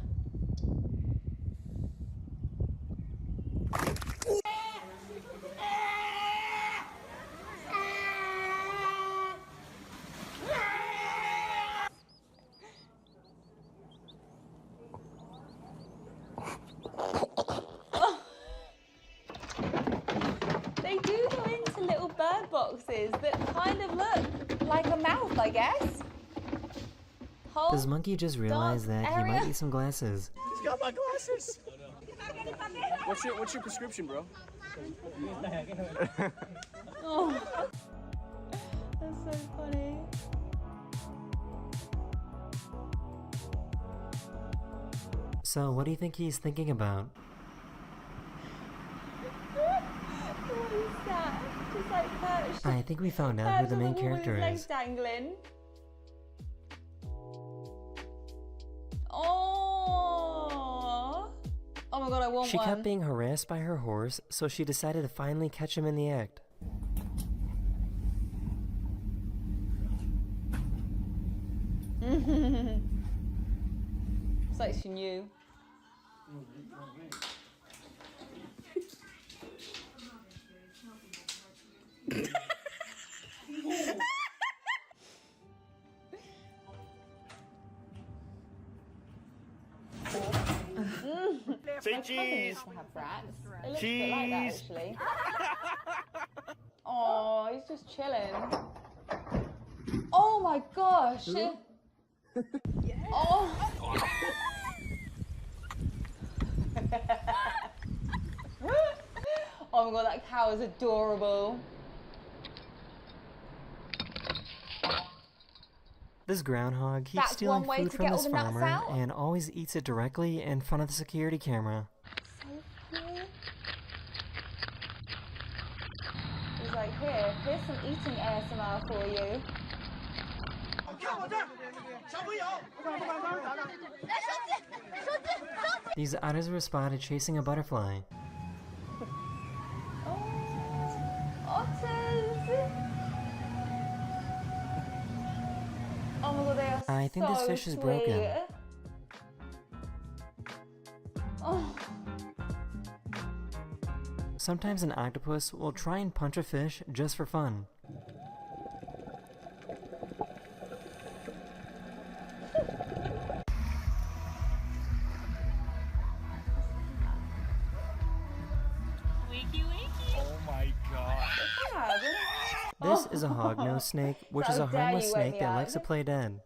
They do go into little bird boxes that kind of look like a mouth, I guess. Whole This monkey just realized that he might area. need some glasses. He's got my glasses. What's your prescription, bro? Oh. That's so funny. So, what do you think he's thinking about? What is that? Just like perched. I think we found out who perched the on main wall with his character legs is. dangling. Oh. Oh my god, I want She one. kept being harassed by her horse, so she decided to finally catch him in the act. It's like she knew. Say cheese! To have rats. It looks a bit like that actually. Oh, he's just chilling. Oh my gosh. Oh. Oh my god, that cow is adorable. This This groundhog keeps That's stealing one way food to from get all this the nuts farmer out? and always eats it directly in front of the security camera. So cute. He's like, here's some eating ASMR for you. These otters were spotted chasing a butterfly. Oh, otters! Oh my god, they are I think this so fish is sweet. broken. Oh. Sometimes an octopus will try and punch a fish just for fun. Oh my god. This is a hognose snake, which is How a dare harmless you wake snake me that up. likes to play dead.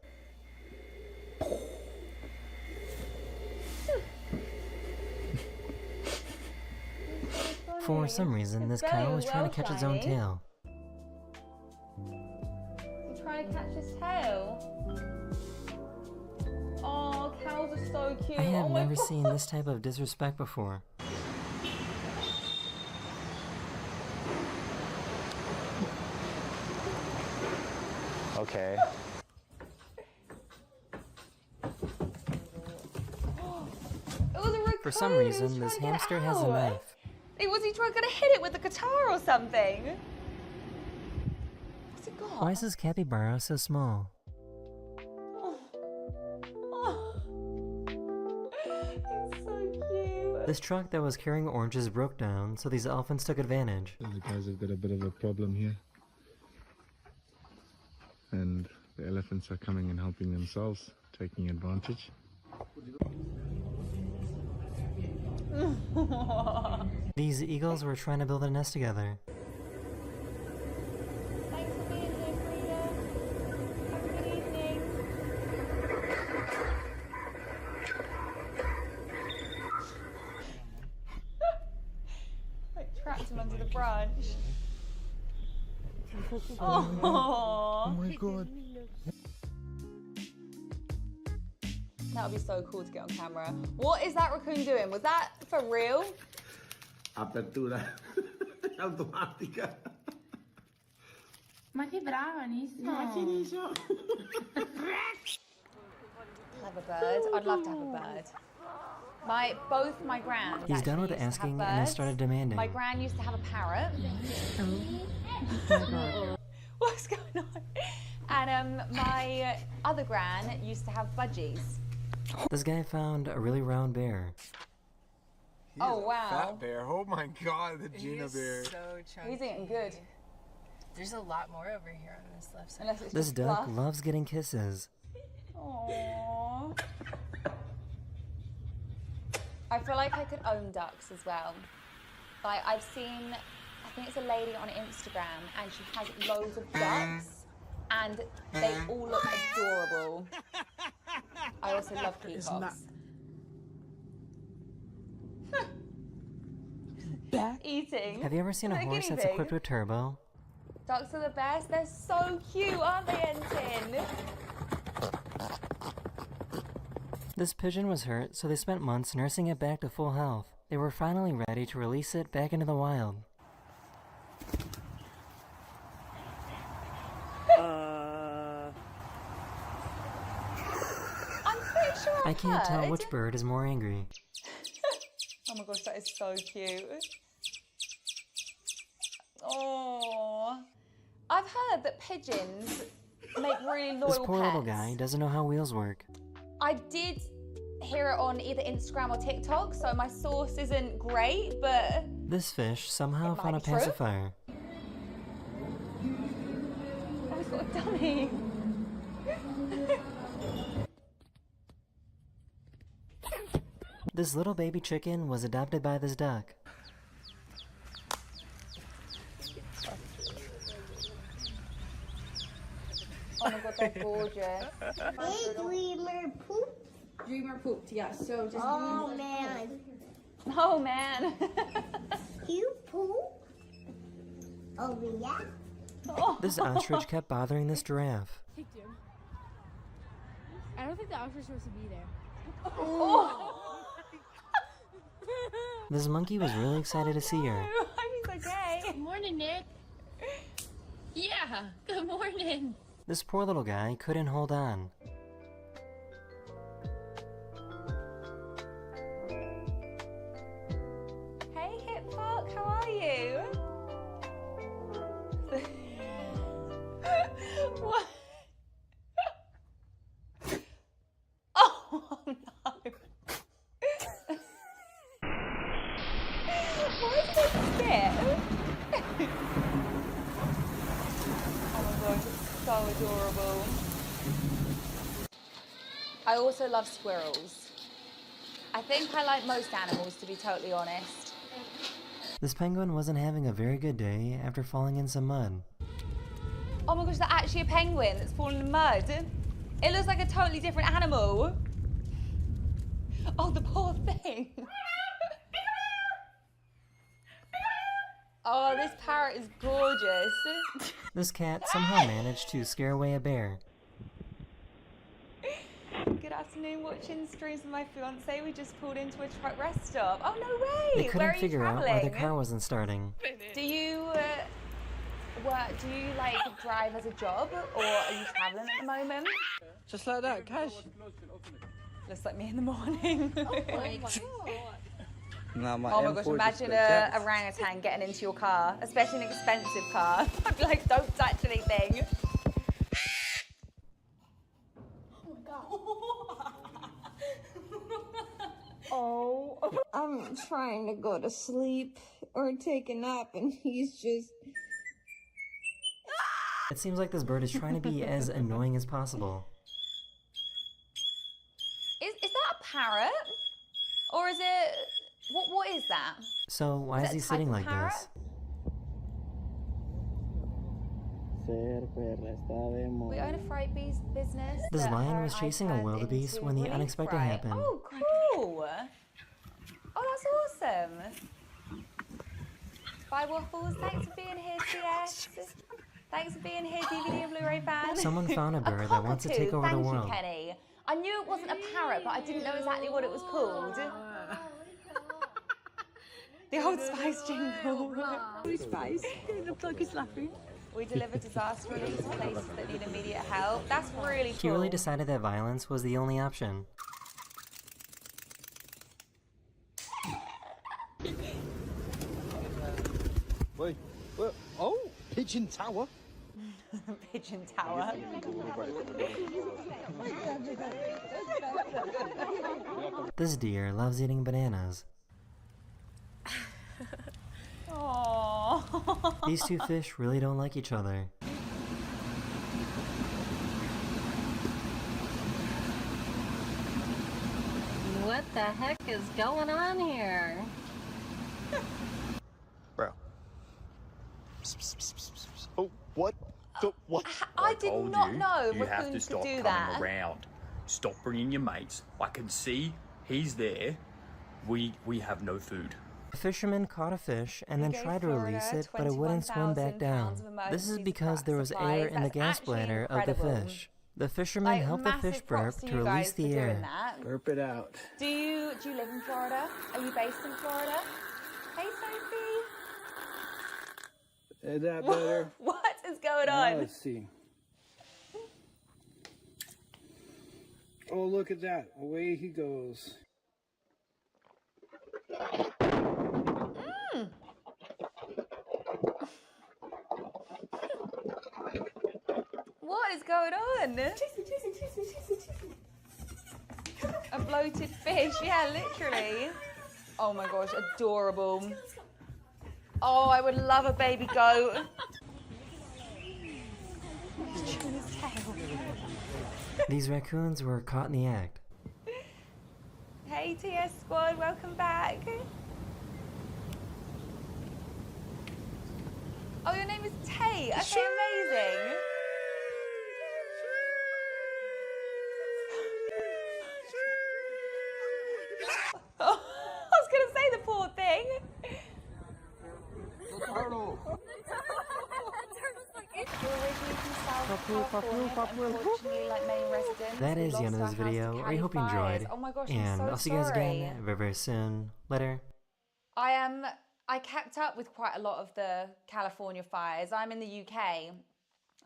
For some reason, this cow was trying to catch its own tail. He's trying to catch his tail. Oh, cows are so cute. I have oh my never God. seen this type of disrespect before. Okay. It was a raccoon. For some He was reason, trying this to get hamster has a out. knife. Was he trying to hit it with the guitar or something? What's it got? Why is this capybara so small? Oh. It's so cute. This truck that was carrying oranges broke down, so these elephants took advantage. The guys have got a bit of a problem here. And the elephants are coming and helping themselves, taking advantage. These eagles were trying to build a nest together. Thanks for being here, Frida. Have a good evening. I trapped him under the branch. Oh my god. That would be so cool to get on camera. What is that raccoon doing? Was that for real? Apertura automática. Ma che brava, Nissimo. Have a bird. I'd love to have a bird. Both my grands. He's done actually with used to have asking and has birds. started demanding. My gran used to have a parrot. What's going on? And my other gran used to have budgies. This guy found a really round bear. Oh wow. Fat bear. Oh my god, the Gina bear. So chunky. He's eating good. There's a lot more over here on this left side. Unless it's This just duck fluff. loves getting kisses. Aww. I feel like I could own ducks as well. Like I've seen, I think it's a lady on Instagram and she has loads of ducks and they all look adorable. I also love peacocks. Eating. Have you ever seen a Is it horse guinea that's pig? equipped with turbo? Ducks are the best. They're so cute, aren't they, Entin? This pigeon was hurt, so they spent months nursing it back to full health. They were finally ready to release it back into the wild. I'm pretty sure I can't tell heard- which bird is more angry. Oh my gosh, that is so cute. Oh, I've heard that pigeons make really loyal This poor pets. little guy doesn't know how wheels work. I did hear it on either Instagram or TikTok, so my source isn't great, but This fish somehow It might found a be true. pacifier. oh, he's got a dummy. This little baby chicken was adopted by this duck. Oh my god, they're gorgeous. Hey, Dreamer poop. Dreamer pooped, yes. So just Oh man, Oh man. you poop? Oh yeah. Oh. This ostrich kept bothering this giraffe. Hey, Jim. I don't think the officer's supposed to be there. Oh. This monkey was really excited to see her. I hope he's okay. Good morning, Nick. Yeah, good morning. This poor little guy couldn't hold on. Hey, Hip Fuck, how are you? What? Oh no! Why is it spit? Oh my gosh, it's so adorable. I also love squirrels. I think I like most animals, to be totally honest. This penguin wasn't having a very good day after falling in some mud. Oh my gosh, that's actually a penguin that's fallen in mud. It looks like a totally different animal. Oh, the poor thing. Oh, this parrot is gorgeous. This cat somehow managed to scare away a bear. Good afternoon, watching streams with my fiance. We just pulled into a truck rest stop. Oh, no way. They Where are couldn't you figure out traveling? why the car wasn't starting. Do you like drive as a job, or are you traveling at the moment? Just like that, cash. Looks like me in the morning. No, Oh my gosh, imagine a orangutan getting into your car, especially an expensive car. I'd be like, don't touch anything. Oh, I'm trying to go to sleep or take a nap, and he's just... It seems like this bird is trying to be as annoying as possible. Is that a parrot? Or is it... What is that? So why is he sitting like this? We own a freight business. This that lion her was and I chasing a turned wildebeest into when the relief unexpected freight. happened. Oh, cool. Oh, that's awesome. Bye, Waffles. Thanks for being here, CS. Thanks for being here, DVD and Blu-ray fan. Someone found a bird that wants to take over the Thank world. you, Kenny. I knew it wasn't a parrot, but I didn't know exactly what it was called. The Old Spice jingle. Old Spice. It looks like he's laughing. We deliver disaster relief to places that need immediate help. That's really cool. He really decided that violence was the only option. Wait, oh, Pigeon Tower. Pigeon Tower. This deer loves eating bananas. Aww. These two fish really don't like each other. What the heck is going on here? Bro. Oh, what? What? I did not know you have to raccoons stop could do coming that. around. Stop bringing your mates. I can see he's there. We have no food. The fisherman caught a fish and then gave tried to Florida release it, but it wouldn't swim back 21,000 down. pounds of This is emergency because there was air in the supplies. gas That's actually bladder of the incredible. fish. The fisherman Like, helped the massive fish burp props to to you release guys for the doing air. that. Burp it out. Do you live in Florida? Are you based in Florida? Hey, Sophie. Is that better? What is going Now on? let's see. Oh, look at that. Away he goes. What is going on? A bloated fish, yeah, literally. Oh my gosh, adorable. Oh, I would love a baby goat. He's chewing his tail. These raccoons were caught in the act. Hey TS Squad, welcome back. Oh, your name is Tay. Okay, amazing. Oh, I was gonna say the poor thing. Turtle. We're originally from South California, but unfortunately, like many residents, That we is the end of lost this our house video. to I hope you Cali fires. enjoyed. Oh my gosh, And I'm so I'll see you guys sorry. again very, very soon. Later. I kept up with quite a lot of the California fires. I'm in the UK,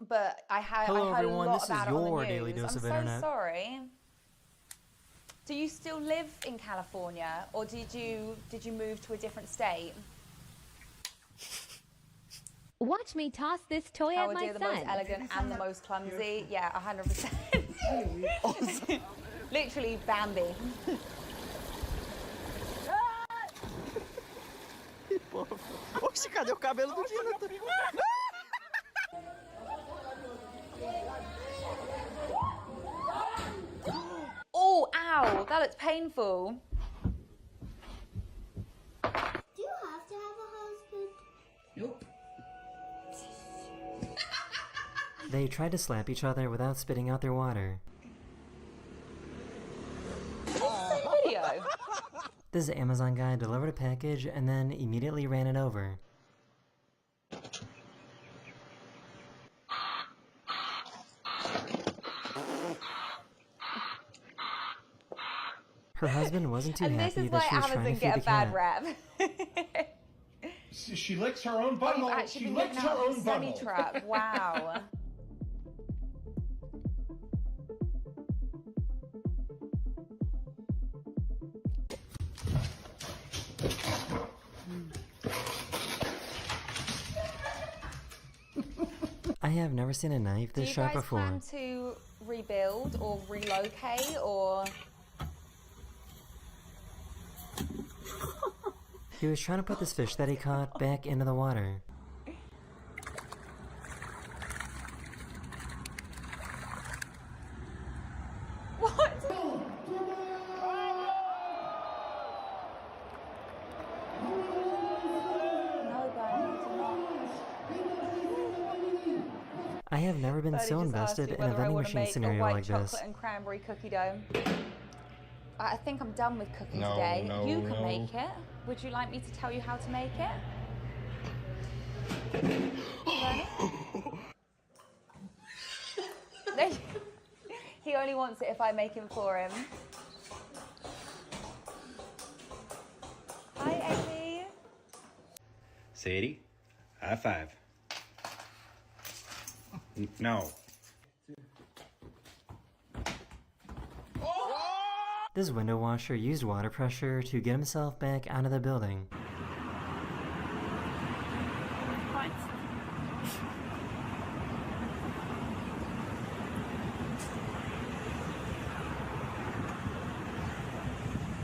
but I heard everyone, a lot this is about it on your the Daily news. Dose I'm of so Internet. sorry. Do you still live in California, or did you move to a different state? Watch me toss this toy How at would my you the son. most elegant and the most clumsy? Yeah, 100%. Literally Bambi. Oxe, cadê o cabelo do Jonathan? Oh, ow, that looks painful. Do you have to have a husband? Nope. They tried to slap each other without spitting out their water. Video. This Amazon guy delivered a package and then immediately ran it over. Her husband wasn't too And this happy is that why she was trying Amazon to get feed a the bad cat. rep. She licks her own You've butthole. actually She been licks given her out own a butthole. semi-trap. Wow. I have never seen a knife this sharp Do you guys before. plan to rebuild or relocate or? He was trying to put this fish that he caught back into the water. What? No, guys, I have never been so invested in a vending machine scenario like this. Chocolate and cranberry cookie dough. I think I'm done with cooking No, today. no, You can no. make it. Would you like me to tell you how to make it? Ready? He only wants it if I make him for him. Hi, Amy. Sadie, high five. No. This window washer used water pressure to get himself back out of the building.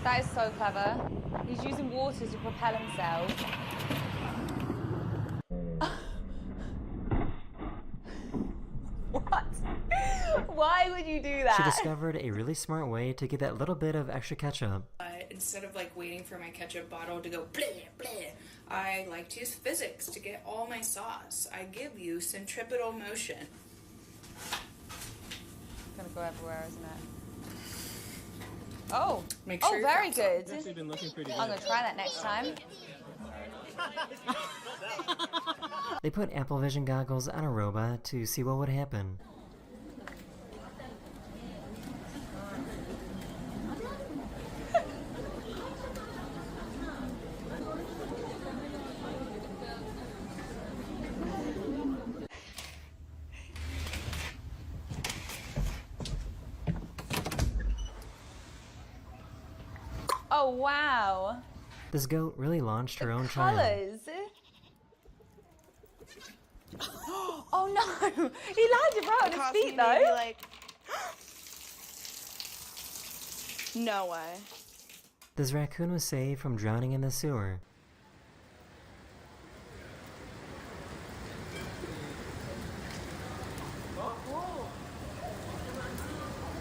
That is so clever. He's using water to propel himself. What? Why would you do that? She discovered a really smart way to get that little bit of extra ketchup. Instead of like waiting for my ketchup bottle to go bleh, bleh, I like to use physics to get all my sauce. I give you centripetal motion. It's gonna go everywhere, isn't it? Oh, Make sure oh, your very cap's up. good. It's actually been looking pretty I'm good. gonna try that next time. They put Apple Vision goggles on a robot to see what would happen. Oh wow. This goat really launched her own child. Colours. Oh no! He landed right on his Cost me feet maybe, though. like, no way. This raccoon was saved from drowning in the sewer.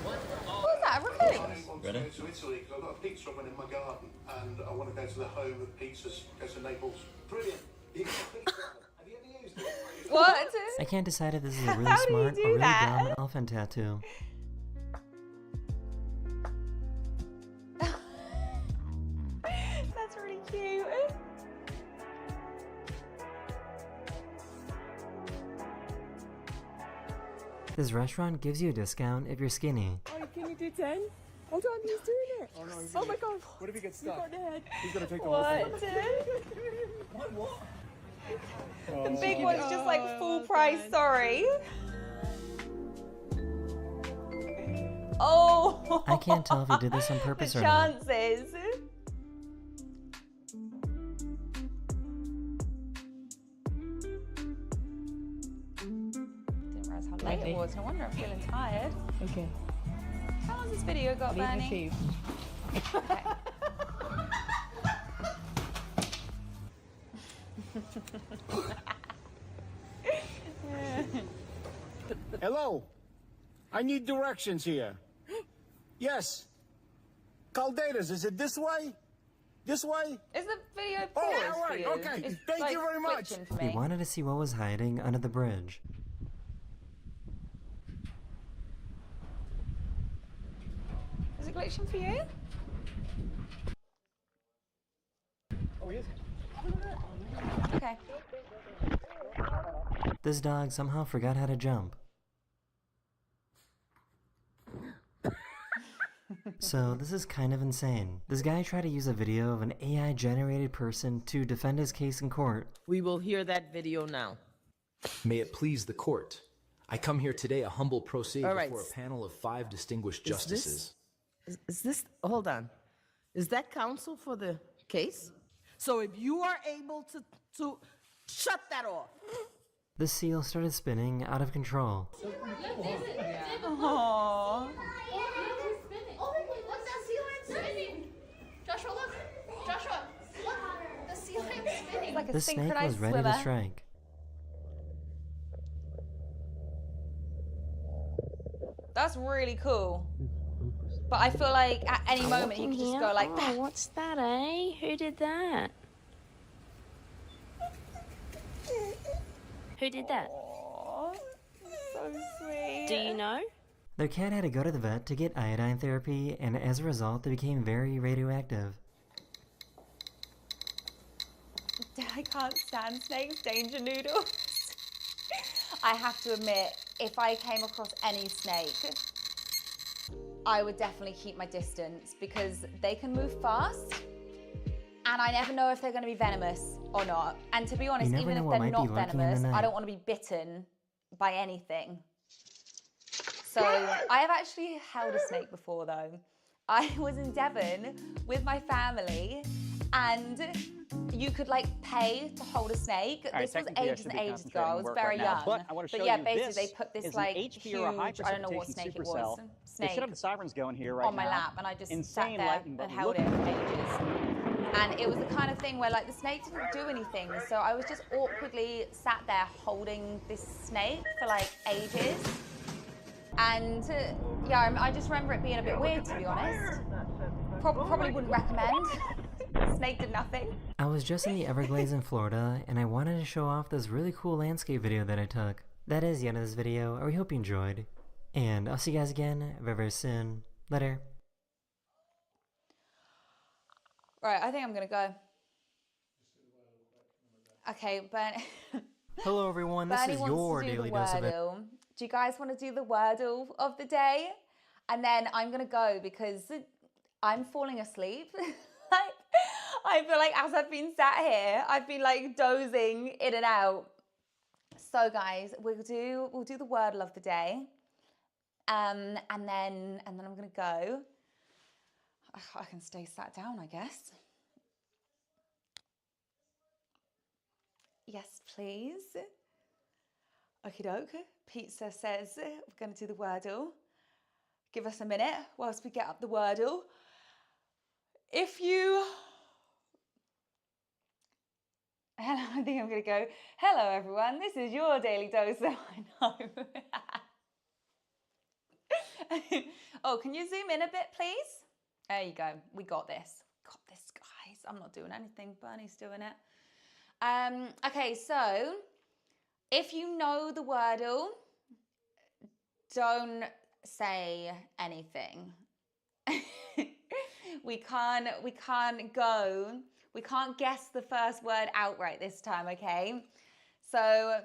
What's that? A raccoon? Ready? To Italy because I've got a pizza oven in my garden and I want to go to the home of pizzas, go to Naples. Brilliant. You got a pizza oven. Have you ever used it? What? I can't decide if this is a really How do you smart do or really that? dumb elephant tattoo. That's really cute. This restaurant gives you a discount if you're skinny. Oh, can you do 10? Hold on, he's doing it. Oh, no, he's Oh gonna, my God. What if he gets You stuck? got the head. He's gonna take the whole thing. What? The big one's just like full price, sorry. Oh! I can't tell if he did this on purpose the or not. chances. Didn't realize how late it was. No wonder I'm feeling tired. Okay. How long's this video got, Bernie? Okay. Hello. I need directions here. Yes. Calderas, is it this way? This way? Is the video Oh, paused all for right, you? okay. It's, Thank like, you very much. glitching for He me. wanted to see what was hiding under the bridge. Is it glitching for you? Oh, he is. Okay. This dog somehow forgot how to jump. So this is kind of insane. This guy tried to use a video of an AI-generated person to defend his case in court. We will hear that video now. May it please the court. I come here today a humble pro se All right. before a panel of 5 distinguished Is this- justices. Is this, hold on. Is that counsel for the case? So if you are able to shut that off. The seal started spinning out of control. Aww. Look, that sea lion spinning. Joshua, look. Joshua, look. The sea lion spinning. Like a The snake was synchronized ready swimmer. to strike. That's really cool. But I feel like at any moment you could just go like that. What's that, eh? Who did that? Who did that? Aww, so sweet. Do you know? Their cat had to go to the vet to get iodine therapy, and as a result, they became very radioactive. I can't stand snakes, danger noodles. I have to admit, if I came across any snake, I would definitely keep my distance because they can move fast and I never know if they're going to be venomous or not. And to be honest, never even know if what they're might be not lurking in the venomous, I night. don't want to be bitten by anything. So I have actually held a snake before though. I was in Devon with my family and you could like pay to hold a snake. All right, This was technically I ages should and be ages ago. I was concentrating on work very right now, young. but I want to show yeah, you basically this they put this is an like HP huge, or a high I don't know what precipitation snake it supercell. was, They snake should have the sirens going here right on my now. lap and I just Insane sat there lightning, but and held look- it for ages. And it was the kind of thing where like the snake didn't do anything. So I was just awkwardly sat there holding this snake for like ages. And yeah, I just remember it being a bit weird to be honest. Probably wouldn't recommend. Snake did nothing. I was just in the Everglades in Florida, and I wanted to show off this really cool landscape video that I took. That is the end of this video, we hope you enjoyed. And I'll see you guys again very, very soon. Later. Right, I think I'm gonna go. Okay, Bernie. Hello everyone, this Bernie is wants your to do daily the dose of it. Wordle. Do you guys want to do the Wordle of the day? And then I'm gonna go because I'm falling asleep. Like, I feel like as I've been sat here, I've been like dozing in and out. So guys, we'll do the Wordle of the day. And then I'm gonna go. I can stay sat down, I guess. Yes, please. Okie doke. Pizza says we're going to do the Wordle. Give us a minute whilst we get up the Wordle. If you... Hello, I think I'm going to go, hello everyone, this is your daily dose. I know. Oh, can you zoom in a bit, please? There you go. We got this. Got this, guys. I'm not doing anything. Bernie's doing it. Okay, so if you know the Wordle, don't say anything. We can't guess the first word outright this time, okay? So,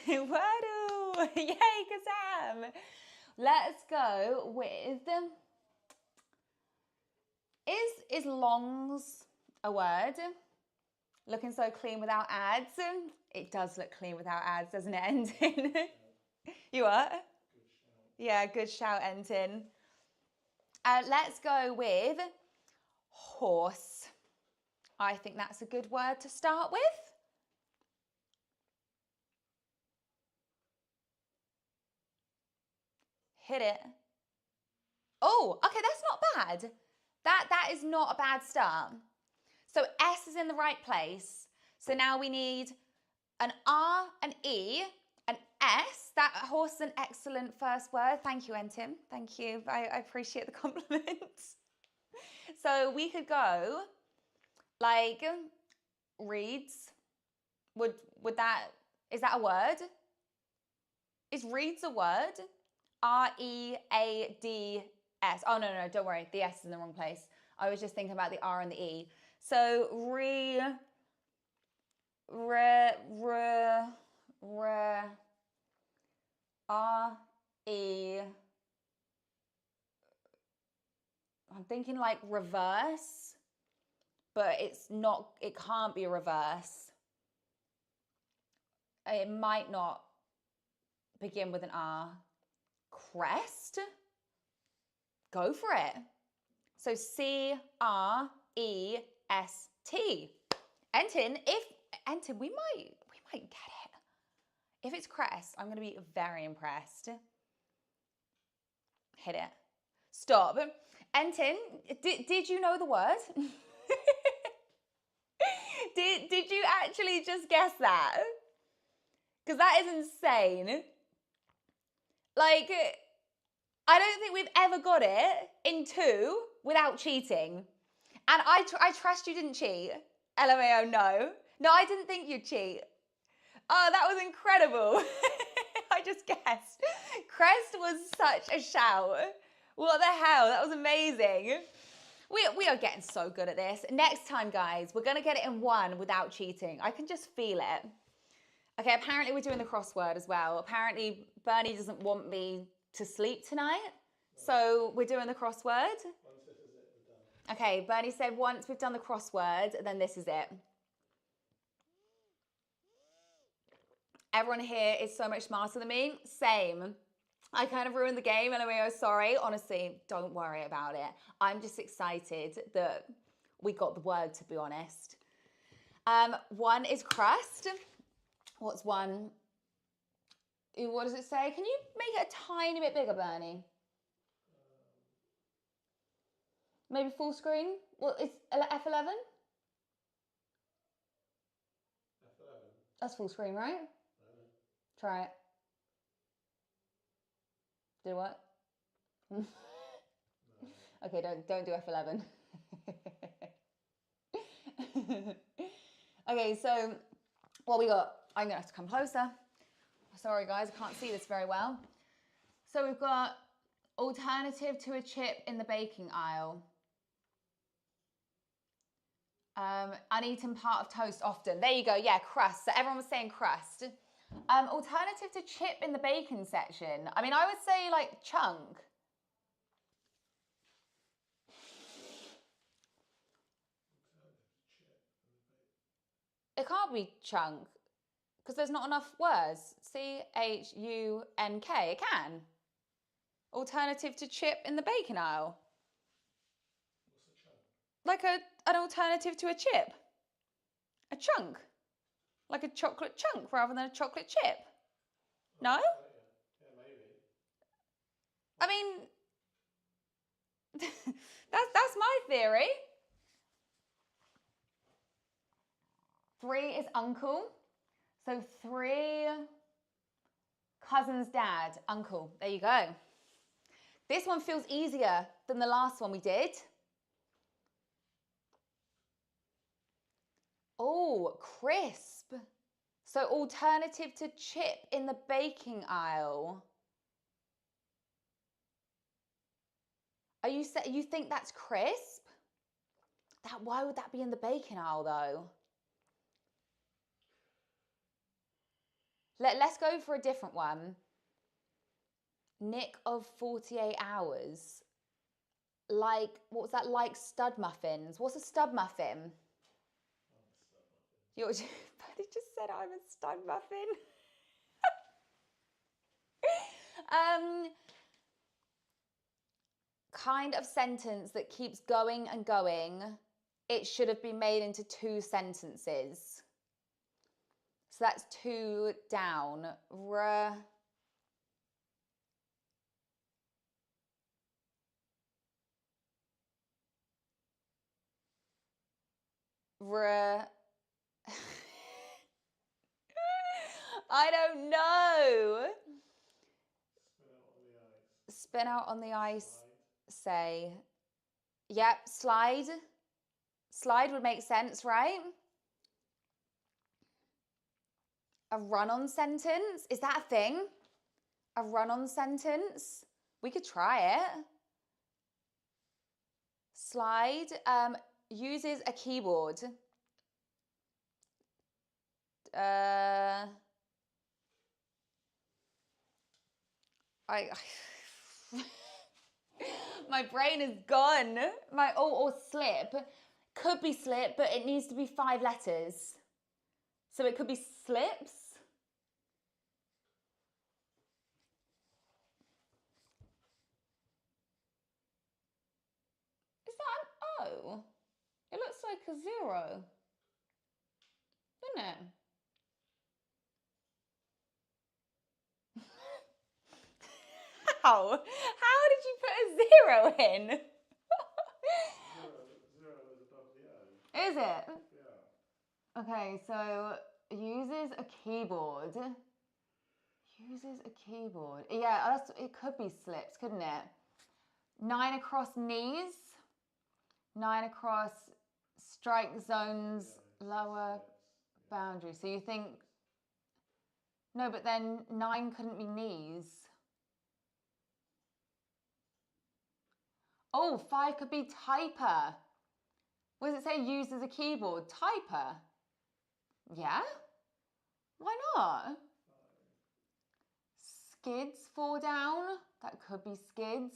Wordle. Yay, Kazam. Let's go with, is longs a word? Looking so clean without ads. It does look clean without ads, doesn't it, Entin? You are? Yeah, good shout, Entin. Let's go with horse. I think that's a good word to start with. Hit it. Oh, okay, that's not bad. That is not a bad start. So S is in the right place. So now we need an R, an E, an S. That horse is an excellent first word. Thank you, Entim. Thank you. I appreciate the compliment. So we could go like reeds. Would that, is that a word? Is reeds a word? R-E-A-D-S. Oh, no, don't worry. The S is in the wrong place. I was just thinking about the R and the E. So R-E. I'm thinking like reverse, but it's not, it can't be a reverse. It might not begin with an R. Crest? Go for it. So C-R-E-S-T. Entin, we might get it. If it's crest, I'm gonna be very impressed. Hit it. Stop. Entin, did you know the word? did you actually just guess that? Because that is insane. Like, I don't think we've ever got it in 2 without cheating. And I trust you didn't cheat. LMAO, no. No, I didn't think you'd cheat. Oh, that was incredible. I just guessed. Crest was such a shout. What the hell? That was amazing. We are getting so good at this. Next time, guys, we're going to get it in 1 without cheating. I can just feel it. Okay, apparently we're doing the crossword as well. Apparently Bernie doesn't want me to sleep tonight. So we're doing the crossword. Once this is it, we're done. Okay, Bernie said once we've done the crossword, then this is it. Everyone here is so much smarter than me. Same. I kind of ruined the game, LMAO, sorry. Honestly, don't worry about it. I'm just excited that we got the word, to be honest. 1 is crust. What's 1? What does it say? Can you make it a tiny bit bigger, Bernie? Maybe full screen? Well, it's F11? F11. That's full screen, right? Try it. Do what? Okay, don't do F11. Okay, so what we got? I'm gonna have to come closer. Sorry guys, I can't see this very well. So we've got alternative to a chip in the baking aisle. Uneaten part of toast often. There you go, yeah, crust. So everyone was saying crust. Alternative to chip in the bacon section. I mean, I would say like chunk. It can't be chunk because there's not enough words. C-H-U-N-K. It can. Alternative to chip in the bacon aisle. What's a chunk? Like an alternative to a chip. A chunk. Like a chocolate chunk rather than a chocolate chip. No? Yeah, maybe. I mean, that's my theory. 3 is uncle. So 3 cousins, dad, uncle. There you go. This one feels easier than the last one we did. Oh, crisp. So alternative to chip in the baking aisle. Are you think that's crisp? Why would that be in the baking aisle though? Let's go for a different one. Nick of 48 hours. Like, what was that? Like stud muffins. What's a stud muffin? You're just, Buddy just said I'm a stud muffin. Kind of sentence that keeps going and going. It should have been made into 2 sentences. So that's 2 down. I don't know. Spin out on the ice. Say. Yep, slide. Slide would make sense, right? A run-on sentence? Is that a thing? A run-on sentence? We could try it. Slide uses a keyboard. My brain is gone. Or slip. Could be slip, but it needs to be 5 letters. So it could be slips. Is that an O? It looks like a 0. Doesn't it? How? How did you put a 0 in? Zero is above the O. Is it? Yeah. Okay, so uses a keyboard. Uses a keyboard. Yeah, it could be slips, couldn't it? 9 across knees. 9 across strike zones, lower boundary. So you think, no, but then 9 couldn't be knees. Oh, 5 could be typer. What does it say? Used as a keyboard. Typer. Yeah? Why not? Skids 4 down. That could be skids.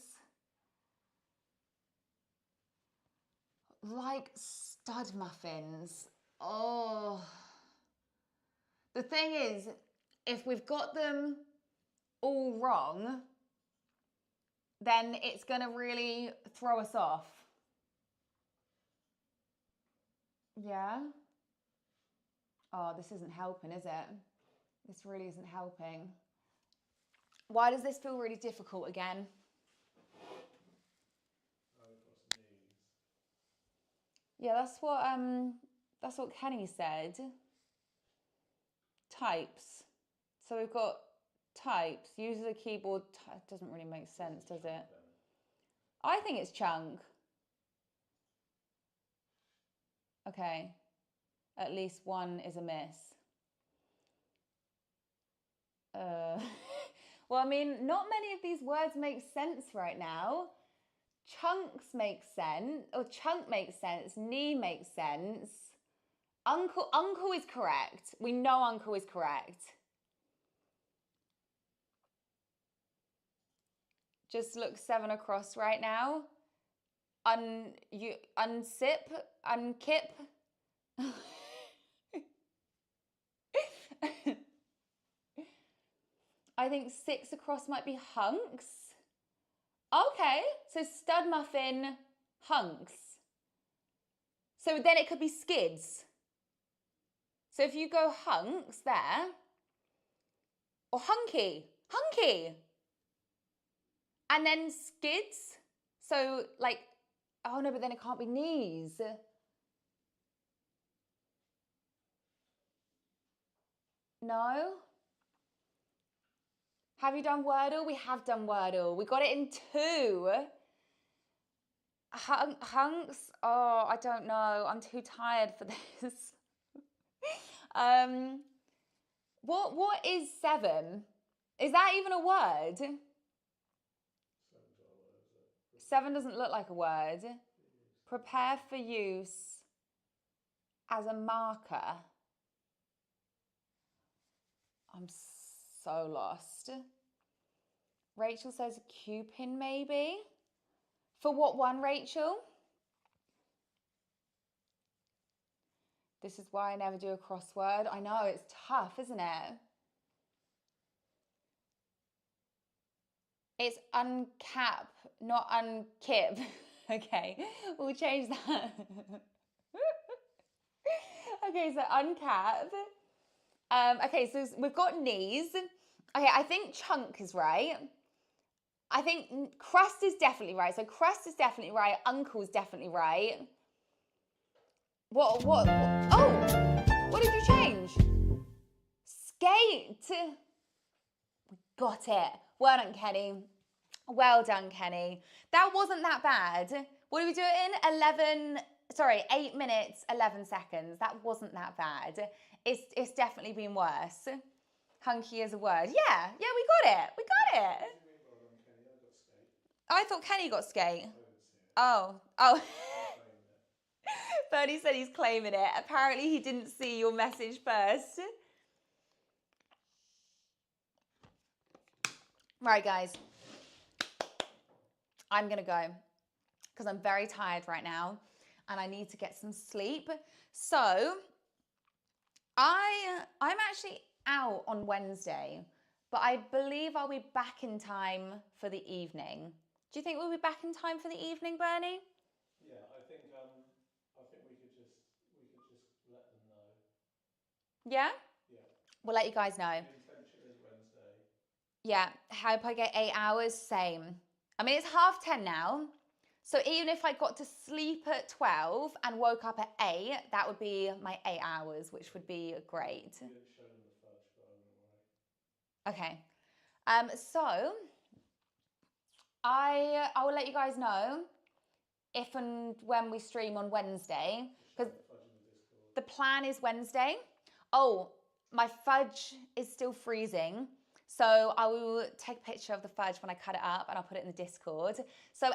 Like stud muffins. Oh. The thing is, if we've got them all wrong, then it's going to really throw us off. Yeah? Oh, this isn't helping, is it? This really isn't helping. Why does this feel really difficult again? Yeah, that's what Kenny said. Types. So we've got types. Uses a keyboard. Doesn't really make sense, does it? I think it's chunk. Okay. At least one is a miss. Well, I mean, not many of these words make sense right now. Chunks make sense, or chunk makes sense, knee makes sense. Uncle is correct. We know uncle is correct. Just look 7 across right now. Unsip, unkip. I think 6 across might be hunks. Okay, so stud muffin, hunks. So then it could be skids. So if you go hunks there, or hunky, and then skids. So like, oh no, but then it can't be knees. No? Have you done Wordle? We have done Wordle. We got it in 2. Hunks? Oh, I don't know. I'm too tired for this. What is 7? Is that even a word? 7 doesn't look like a word. Prepare for use as a marker. I'm so lost. Rachel says coupon maybe. For what one, Rachel? This is why I never do a crossword. I know, it's tough, isn't it? It's uncap, not unkip. Okay, we'll change that. Okay, so uncap. Okay, so we've got knees. Okay, I think chunk is right. I think crust is definitely right. So crust is definitely right. Uncle's definitely right. What? Oh, what did you change? Skate. We got it. Well done, Kenny. Well done, Kenny. That wasn't that bad. What did we do it in? 8 minutes, 11 seconds. That wasn't that bad. It's definitely been worse. Hunky is a word. Yeah, we got it. We got it. I thought Kenny got skate. Oh. Bernie said he's claiming it. Apparently he didn't see your message first. Right, guys. I'm gonna go because I'm very tired right now and I need to get some sleep. So I'm actually out on Wednesday, but I believe I'll be back in time for the evening. Do you think we'll be back in time for the evening, Bernie? Yeah, I think we could just let them know. Yeah? Yeah. We'll let you guys know. The intention is Wednesday. Yeah, hope I get 8 hours, same. I mean, it's 10:30 now. So even if I got to sleep at 12 and woke up at 8, that would be my 8 hours, which would be great. You didn't show them the fudge, but I wouldn't worry. Okay. So I will let you guys know if and when we stream on Wednesday, because the plan is Wednesday. Oh, my fudge is still freezing. So I will take a picture of the fudge when I cut it up and I'll put it in the Discord. So !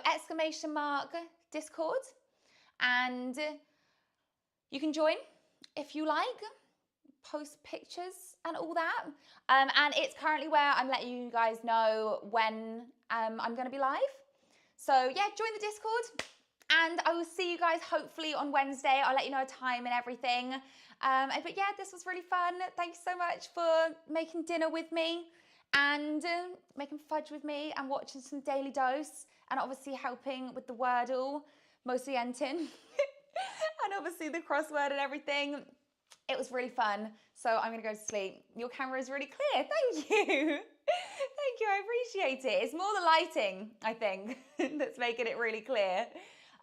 Discord. And you can join if you like, post pictures and all that. And it's currently where I'm letting you guys know when I'm going to be live. So yeah, join the Discord. And I will see you guys hopefully on Wednesday. I'll let you know time and everything. But yeah, this was really fun. Thank you so much for making dinner with me and making fudge with me and watching some Daily Dose and obviously helping with the Wordle, mostly Enton, and obviously the crossword and everything. It was really fun. So I'm gonna go to sleep. Your camera is really clear. Thank you. Thank you, I appreciate it. It's more the lighting, I think, that's making it really clear.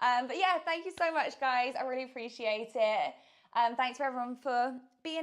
But yeah, thank you so much, guys. I really appreciate it. Thanks for everyone for being